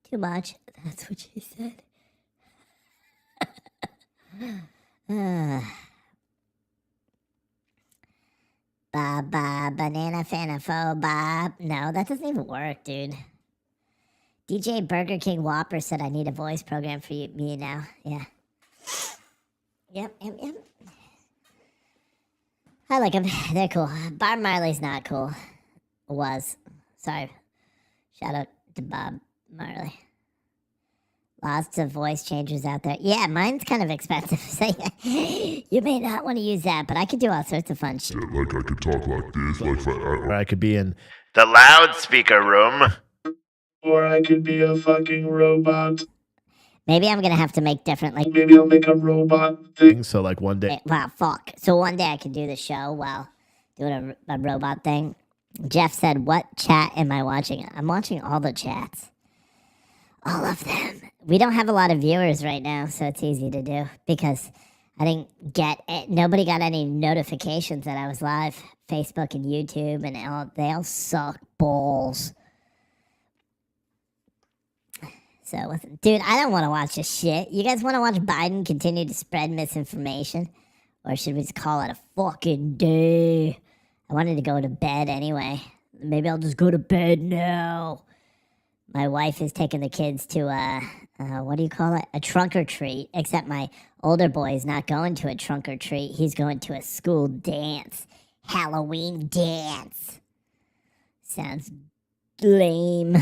H: Too much. That's what she said. Bob, banana fanafo, Bob. No, that doesn't even work, dude. DJ Burger King Whopper said I need a voice program for me now. Yeah. Yep. I like them. They're cool. Bob Marley's not cool. Was. Sorry. Shout out to Bob Marley. Lots of voice changers out there. Yeah, mine's kind of expensive. So you may not want to use that, but I could do all sorts of fun shit.
L: Yeah, like I could talk like this,
K: Or I could be in
M: the loudspeaker room.
L: or I could be a fucking robot.
H: Maybe I'm gonna have to make different, like,
L: Maybe I'll make a robot thing.
K: so like one day.
H: wow, fuck. So one day I can do the show while doing a robot thing. Jeff said, what chat am I watching? I'm watching all the chats. All of them. We don't have a lot of viewers right now, so it's easy to do because I didn't get it. Nobody got any notifications that I was live. Facebook and YouTube and they all suck balls. So, dude, I don't want to watch this shit. You guys want to watch Biden continue to spread misinformation? Or should we just call it a fucking day? I wanted to go to bed anyway. Maybe I'll just go to bed now. My wife is taking the kids to what do you call it? A trunk or treat. Except my Older boy's not going to a trunk or treat. He's going to a school dance. Halloween dance. Sounds lame.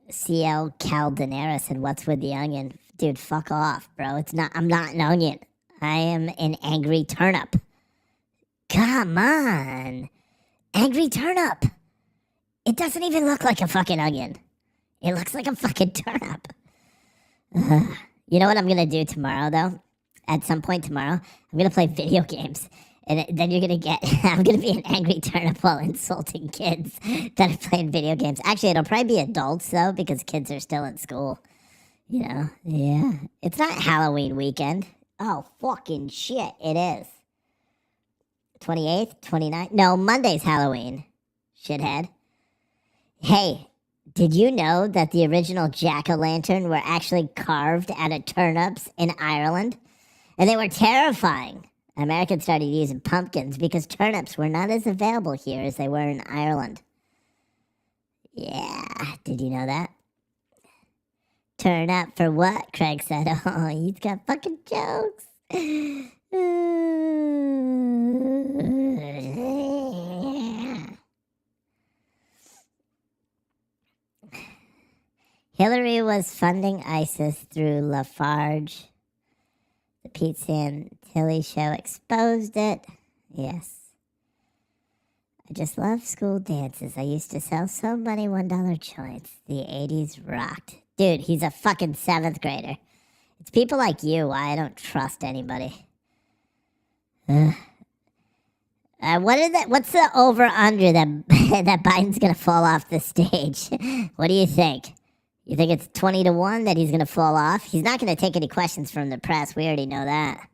H: CL Caldanera said, "What's with the onion?" Dude, fuck off, bro. I'm not an onion. I am an angry turnip. Come on. Angry turnip. It doesn't even look like a fucking onion. It looks like a fucking turnip. You know what I'm gonna do tomorrow, though? At some point tomorrow, I'm gonna play video games. And then you're gonna get, I'm gonna be an angry turnip while insulting kids that are playing video games. Actually, it'll probably be adults, though, because kids are still in school. You know? Yeah. It's not Halloween weekend. Oh, fucking shit, it is. 28th, 29th? No, Monday's Halloween. Shithead. Hey, did you know that the original jack-o'-lantern were actually carved out of turnips in Ireland? And they were terrifying. Americans started using pumpkins because turnips were not as available here as they were in Ireland. Yeah, did you know that? Turn up for what? Craig said. Oh, he's got fucking jokes. Hillary was funding ISIS through Lafarge. The Pete Santilli show exposed it. Yes. I just love school dances. I used to sell so many $1 joints. The 80s rocked. Dude, he's a fucking 7th grader. It's people like you why I don't trust anybody. What's the over-under that that Biden's gonna fall off the stage? What do you think? You think it's 20-1 that he's gonna fall off? He's not gonna take any questions from the press. We already know that.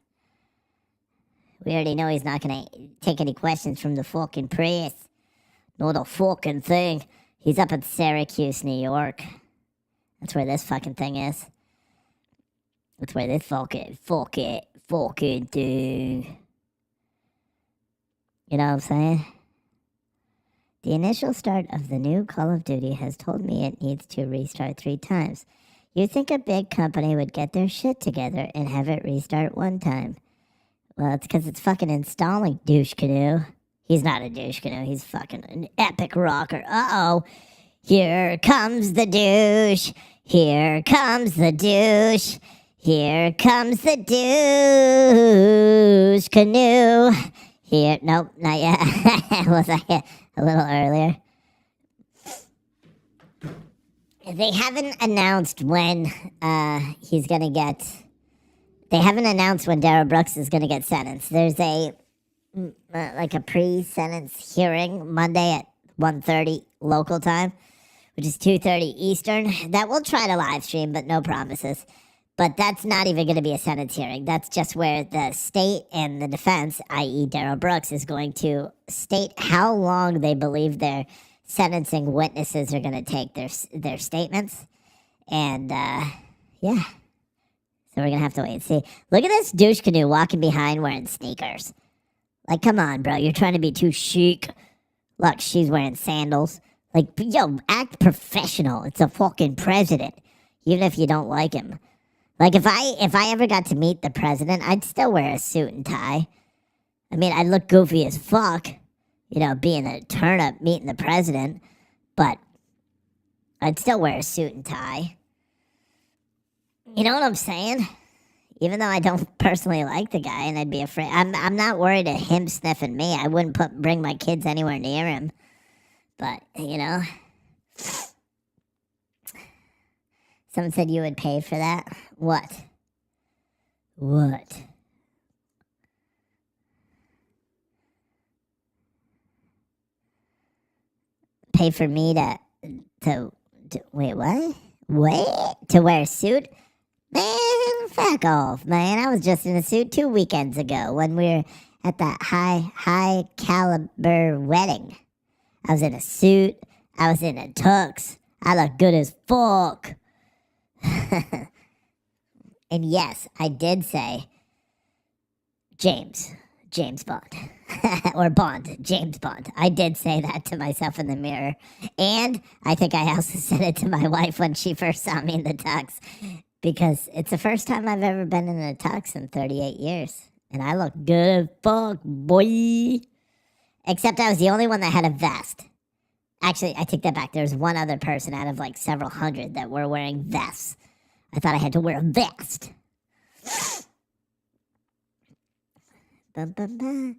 H: We already know he's not gonna take any questions from the fucking press. Not a fucking thing. He's up in Syracuse, New York. That's where this fucking thing is. That's where this fucking thing. You know what I'm saying? The initial start of the new Call of Duty has told me it needs to restart 3 times. You'd think a big company would get their shit together and have it restart 1 time. Well, it's because it's fucking installing, douche canoe. He's not a douche canoe. He's fucking an epic rocker. Uh-oh. Here comes the douche. Here comes the douche. Here comes the douche canoe. Here, nope, not yet. Was I a little earlier? They haven't announced when he's gonna get. They haven't announced when Darrell Brooks is gonna get sentenced. There's a like a pre-sentence hearing Monday at 1:30 local time, which is 2:30 Eastern. That we'll try to live stream, but no promises. But that's not even going to be a sentence hearing. That's just where the state and the defense, i.e. Darrell Brooks, is going to state how long they believe their sentencing witnesses are going to take their statements. And, yeah. So we're going to have to wait and see. Look at this douche canoe walking behind wearing sneakers. Like, come on, bro. You're trying to be too chic. Look, she's wearing sandals. Like, yo, act professional. It's a fucking president. Even if you don't like him. Like, if I ever got to meet the president, I'd still wear a suit and tie. I mean, I'd look goofy as fuck, you know, being a turnip, meeting the president, but I'd still wear a suit and tie. You know what I'm saying? Even though I don't personally like the guy and I'd be afraid, I'm not worried of him sniffing me. I wouldn't bring my kids anywhere near him. But, you know... Someone said you would pay for that. What? What? Pay for me to wait, what? Wait? To wear a suit? Man, fuck off, man. I was just in a suit 2 weekends ago when we were at that high caliber wedding. I was in a suit. I was in a tux. I look good as fuck. And yes, I did say James Bond. Or Bond, James Bond. I did say that to myself in the mirror. And I think I also said it to my wife when she first saw me in the tux. because it's the first time I've ever been in a tux in 38 years. And I look good as fuck, boy. Except I was the only one that had a vest. Actually, I take that back. There's one other person out of like several hundred that were wearing vests. I thought I had to wear a vest. Bum, bum, bum.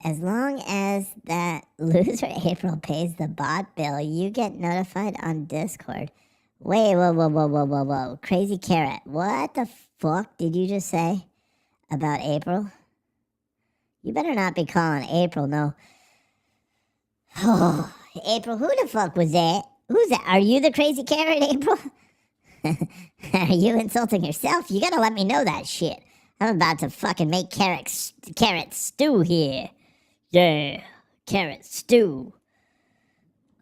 H: As long as that loser April pays the bot bill, you get notified on Discord. Wait, whoa. Crazy Carrot. What the fuck did you just say about April? You better not be calling April, no. Oh, April, who the fuck was that? Who's that? Are you the Crazy Carrot, April? Are you insulting yourself? You gotta let me know that shit. I'm about to fucking make carrot stew here. Yeah, carrot stew.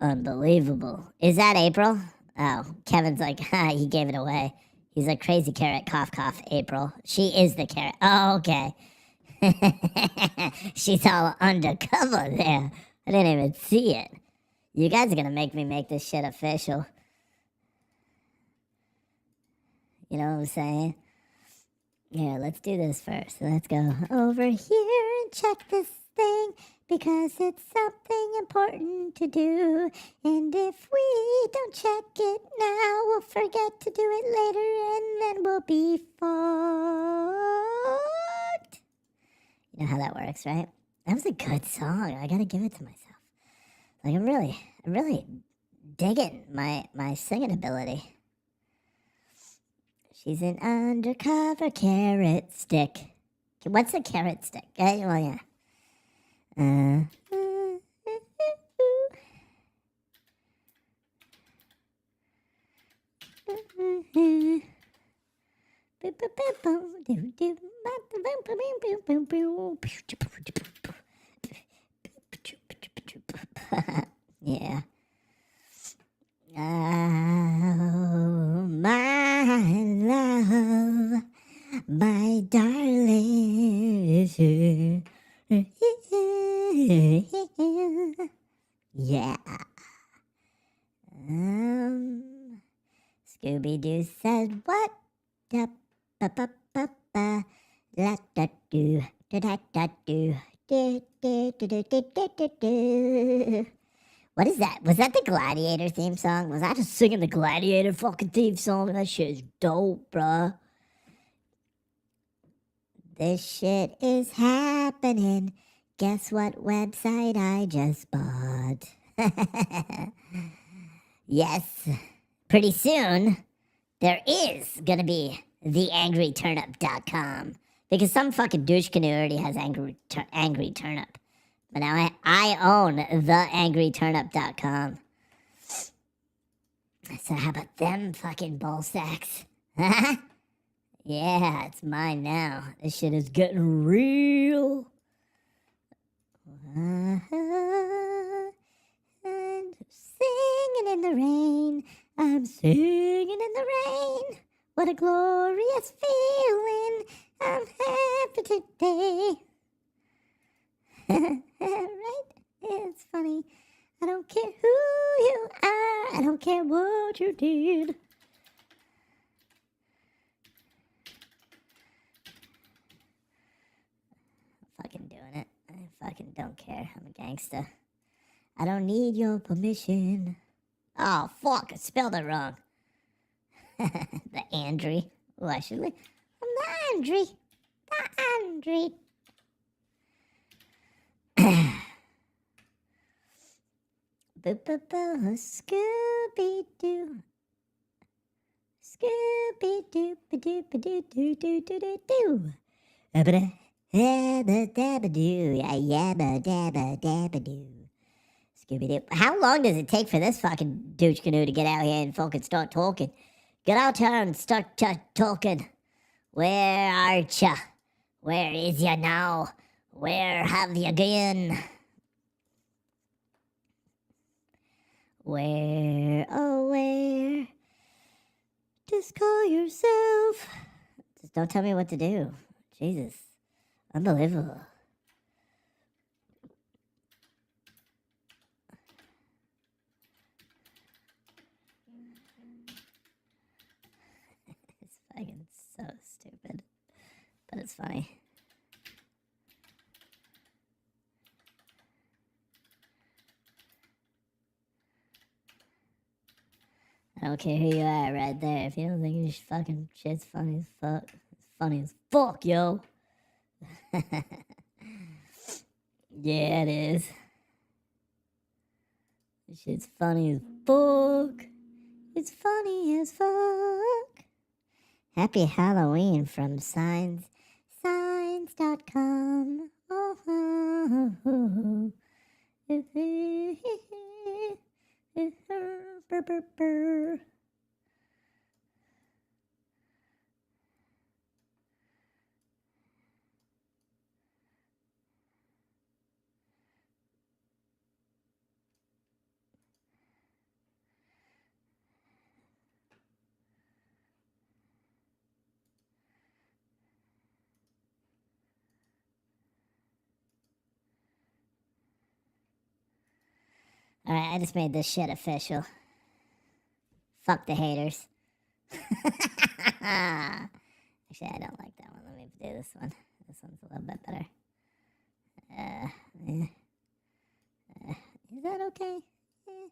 H: Unbelievable. Is that April? Oh, Kevin's like, he gave it away. He's like, Crazy Carrot, cough, cough, April. She is the carrot. Oh, okay. She's all undercover there. I didn't even see it. You guys are gonna make me make this shit official. You know what I'm saying? Here, let's do this first. Let's go over here and check this thing because it's something important to do. And if we don't check it now, we'll forget to do it later and then we'll be fucked. You know how that works, right? That was a good song. I gotta give it to myself. Like, I'm really digging my singing ability. She's an undercover carrot stick. What's a carrot stick? Well, yeah. Yeah. Oh, my love, my darling. Yeah. Scooby-Doo said what? Da ba ba ba ba la da do da da da do do do do do do do do. What is that? Was that the Gladiator theme song? Was I just singing the Gladiator fucking theme song? That shit is dope, bruh. This shit is happening. Guess what website I just bought? Yes. Pretty soon, there is gonna be theangryturnip.com. Because some fucking douche canoe already has Angry Turnip. But now I own theangryturnip.com. So how about them fucking ball sacks? Yeah, it's mine now. This shit is getting real. And singing in the rain. I'm singing in the rain. What a glorious feeling. I'm happy today. Right? It's funny. I don't care who you are. I don't care what you did. I'm fucking doing it. I fucking don't care. I'm a gangsta. I don't need your permission. Oh, fuck. I spelled it wrong. The Andre. Oh, I should leave. I'm the Andre. The Andre. Scooby-Doo. Scooby-Doo-ba-doo-ba-doo-ba-doo-doo-doo-doo-doo. Abba-dabba-dabba-doo. Yabba-dabba-dabba-doo. Scooby-Doo. How long does it take for this fucking douche canoe to get out here and fucking start talking? Get out here and start talking. Where are ya? Where is ya now? Where have you been? Where, oh where? Just call yourself. Just don't tell me what to do. Jesus. Unbelievable. It's stupid. But it's funny. I don't care who you are right there. If you don't think your fucking shit's funny as fuck, it's funny as fuck, yo. Yeah, it is. This shit's funny as fuck. It's funny as fuck. Happy Halloween from signs.com. Oh, Burr. Alright, I just made this shit official. Fuck the haters. Actually, I don't like that one. Let me do this one. This one's a little bit better. Is that okay? It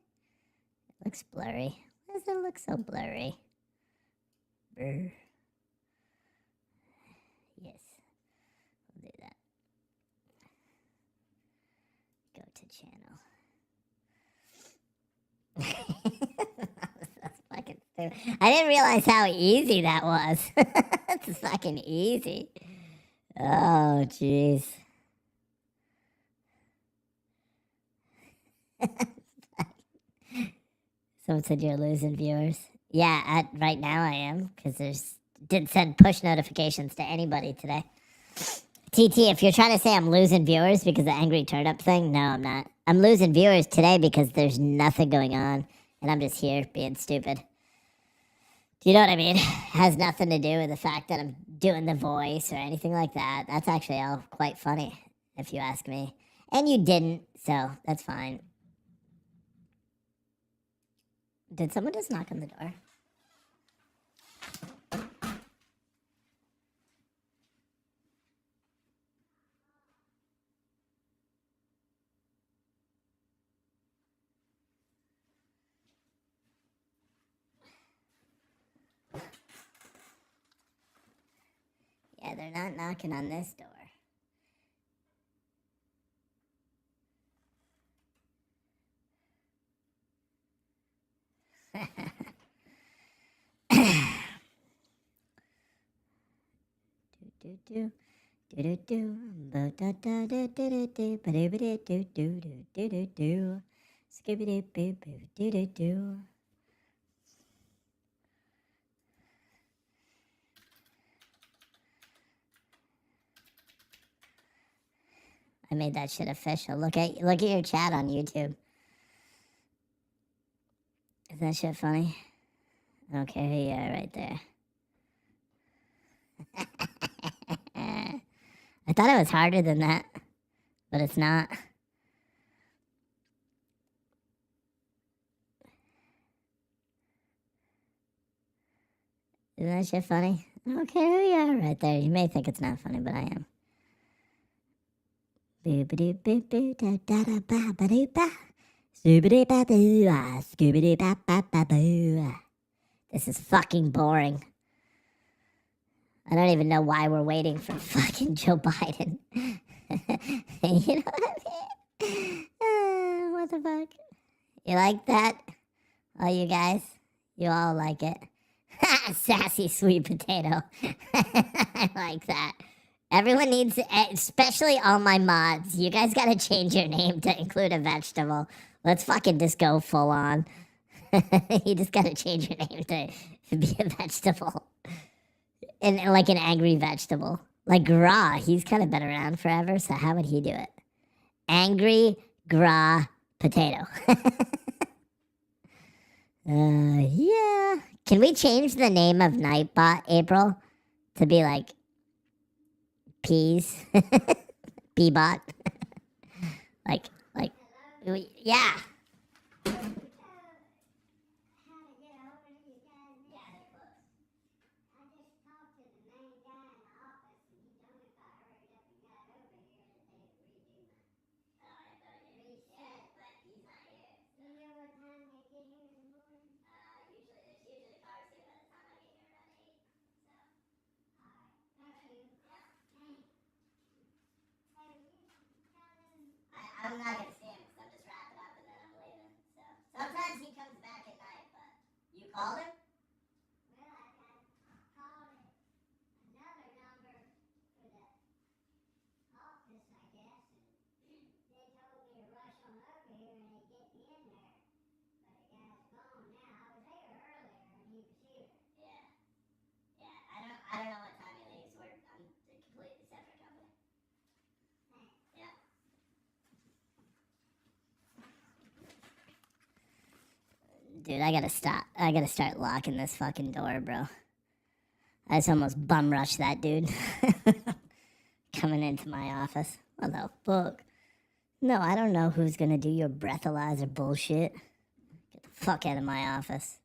H: looks blurry. Why does it look so blurry? Brr. Yes. We'll do that. Go to channel. That's fucking stupid. I didn't realize how easy that was. That's fucking easy. Oh, jeez. Someone said you're losing viewers. Yeah, right now I am, because didn't send push notifications to anybody today. TT, if you're trying to say I'm losing viewers because of the angry turnip thing, no, I'm not. I'm losing viewers today because there's nothing going on, and I'm just here being stupid. Do you know what I mean? It has nothing to do with the fact that I'm doing the voice or anything like that. That's actually all quite funny, if you ask me. And you didn't, so that's fine. Did someone just knock on the door? Yeah, they're not knocking on this door. I made that shit official. Look at your chat on YouTube. Is that shit funny? I don't care who you are right there. I thought it was harder than that, but it's not. Isn't that shit funny? I don't care who you are right there. You may think it's not funny, but I am. This is fucking boring. I don't even know why we're waiting for fucking Joe Biden. You know what I mean? What the fuck? You like that? Oh, you guys? You all like it. Sassy sweet potato. I like that. Everyone needs, especially all my mods, you guys gotta change your name to include a vegetable. Let's fucking just go full on. You just gotta change your name to be a vegetable. And like an angry vegetable. Like Gra, he's kind of been around forever, so how would he do it? Angry Gra potato. Yeah. Can we change the name of Nightbot, April, to be like Peas? Peabot? like, yeah. I'm not gonna stand it because I'm just wrapping up and then I'm leaving. So sometimes he comes back at night, but you called him? Well, I called another number for the office, I guess, and they told me to rush on over here and they get me in there. But the guy's gone now. I was there earlier and he was here. Yeah. Yeah, I don't know what time he leaves. I'm a completely separate company. Yeah. Dude, I gotta stop. I gotta start locking this fucking door, bro. I just almost bum rushed that dude. Coming into my office. What the fuck? No, I don't know who's gonna do your breathalyzer bullshit. Get the fuck out of my office.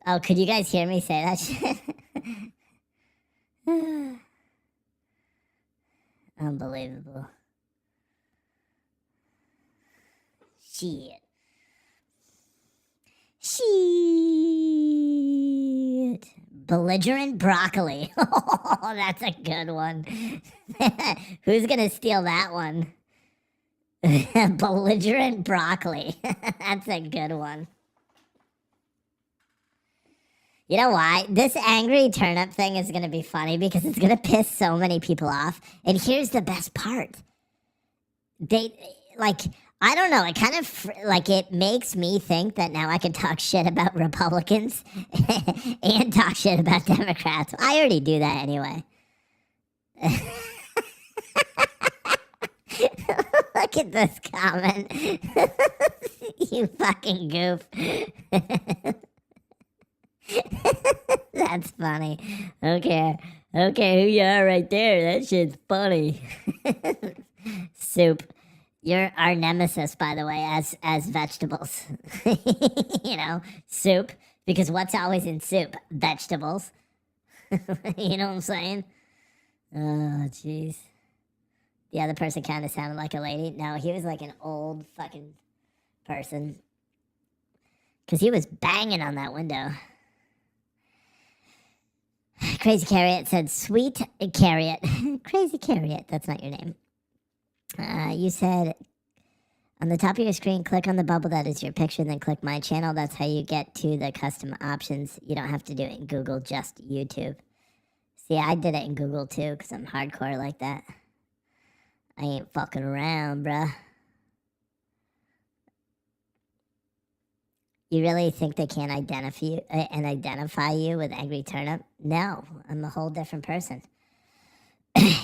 H: Oh, could you guys hear me say that shit? Unbelievable. Shit. Belligerent broccoli. Oh, that's a good one. Who's gonna steal that one? Belligerent broccoli. That's a good one. You know why? This angry turnip thing is gonna be funny because it's gonna piss so many people off. And here's the best part. I don't know, it kind of, it makes me think that now I can talk shit about Republicans and talk shit about Democrats. I already do that anyway. Look at this comment. You fucking goof. That's funny. Okay, who you are right there. That shit's funny. Soup. You're our nemesis, by the way, as vegetables. You know, soup. Because what's always in soup? Vegetables. You know what I'm saying? Oh, jeez. The other person kind of sounded like a lady. No, he was like an old fucking person. Because he was banging on that window. Crazy Carrot said, sweet Carrot. Crazy Carrot, that's not your name. You said, on the top of your screen, click on the bubble that is your picture, then click my channel. That's how you get to the custom options. You don't have to do it in Google, just YouTube. See, I did it in Google too, because I'm hardcore like that. I ain't fucking around, bruh. You really think they can't identify you with Angry Turnip? No, I'm a whole different person.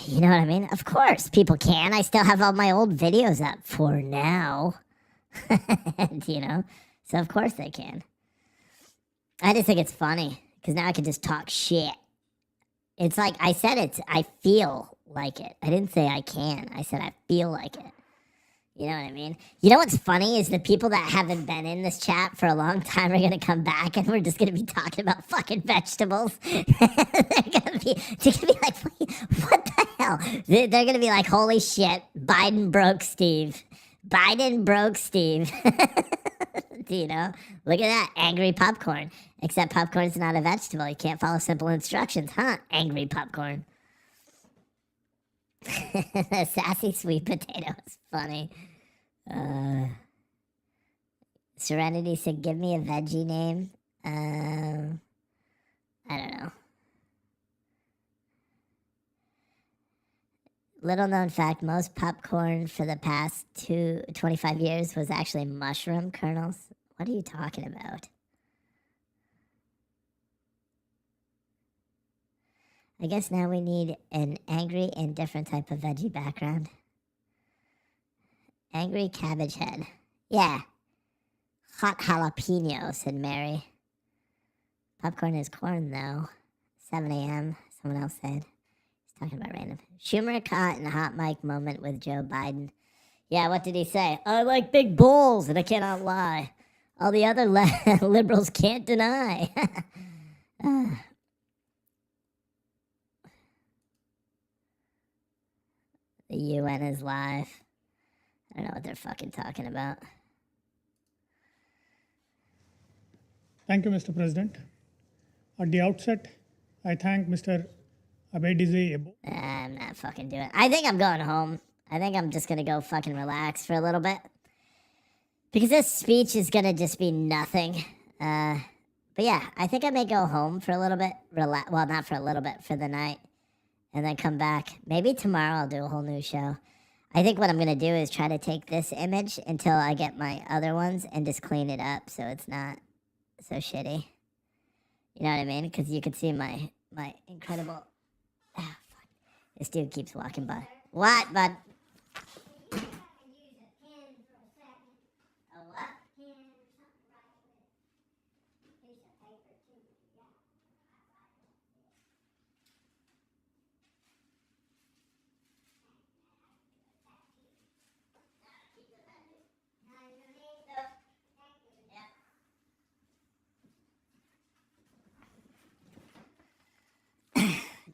H: You know what I mean? Of course, people can. I still have all my old videos up for now. And, you know, so of course they can. I just think it's funny, because now I can just talk shit. It's like, I said I feel like it. I didn't say I can. I said I feel like it. You know what I mean? You know what's funny is the people that haven't been in this chat for a long time are going to come back and we're just going to be talking about fucking vegetables. They're going to be like, what the hell? They're going to be like, holy shit, Biden broke Steve. Biden broke Steve. You know? Look at that, angry popcorn. Except popcorn's not a vegetable. You can't follow simple instructions, huh? Angry popcorn. Sassy sweet potato is funny. Serenity said, give me a veggie name. I don't know. Little known fact, most popcorn for the past 25 years was actually mushroom kernels. What are you talking about? I guess now we need an angry and different type of veggie background. Angry cabbage head. Yeah. Hot jalapeno, said Mary. Popcorn is corn, though. 7 a.m., someone else said. He's talking about random. Schumer caught in a hot mic moment with Joe Biden. Yeah, what did he say? I like big bowls, and I cannot lie. All the other liberals can't deny. The UN is live. I don't know what they're fucking talking about.
N: Thank you, Mr. President. At the outset, I thank Mr. Abedize.
H: I'm not fucking doing it. I think I'm going home. I think I'm just gonna go fucking relax for a little bit. Because this speech is gonna just be nothing. But yeah, I think I may go home for a little bit. Well, not for a little bit, for the night. And then come back. Maybe tomorrow I'll do a whole new show. I think what I'm gonna do is try to take this image until I get my other ones and just clean it up so it's not so shitty. You know what I mean? Because you can see my incredible... Ah, fuck. This dude keeps walking by. What, bud?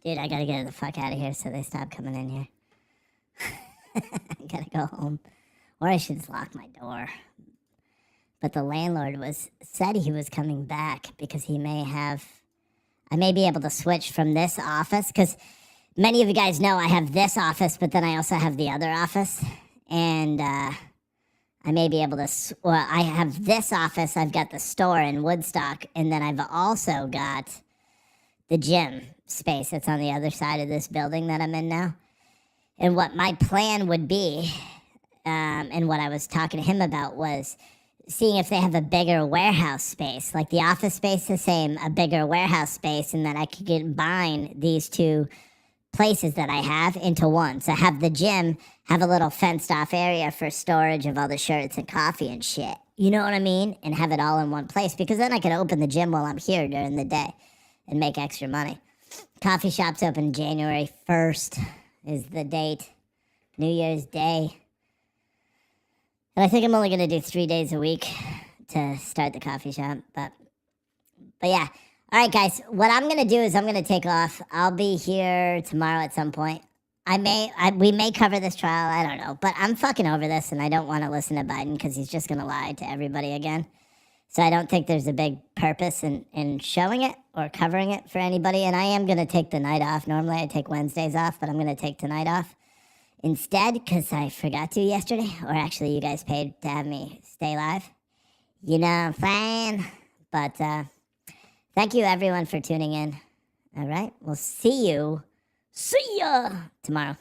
H: Dude, I gotta get the fuck out of here so they stop coming in here. I gotta go home. Or I should just lock my door. But the landlord said he was coming back because I may be able to switch from this office, because many of you guys know I have this office, but then I also have the other office. And I may be able to, I have this office, I've got the store in Woodstock, and then I've also got the gym space that's on the other side of this building that I'm in now. And what my plan would be, and what I was talking to him about, was seeing if they have a bigger warehouse space, like the office space the same, a bigger warehouse space, and then I could combine these two places that I have into one. So have the gym, have a little fenced off area for storage of all the shirts and coffee and shit. You know what I mean? And have it all in one place, because then I can open the gym while I'm here during the day and make extra money. Coffee shop's open January 1st is the date. New Year's Day. And I think I'm only going to do 3 days a week to start the coffee shop. But yeah. All right, guys. What I'm going to do is I'm going to take off. I'll be here tomorrow at some point. We may cover this trial. I don't know. But I'm fucking over this, and I don't want to listen to Biden because he's just going to lie to everybody again. So I don't think there's a big purpose in showing it or covering it for anybody. And I am going to take the night off. Normally I take Wednesdays off, but I'm going to take tonight off instead because I forgot to yesterday. Or actually, you guys paid to have me stay live. You know what I'm saying? But thank you, everyone, for tuning in. All right? We'll see ya tomorrow.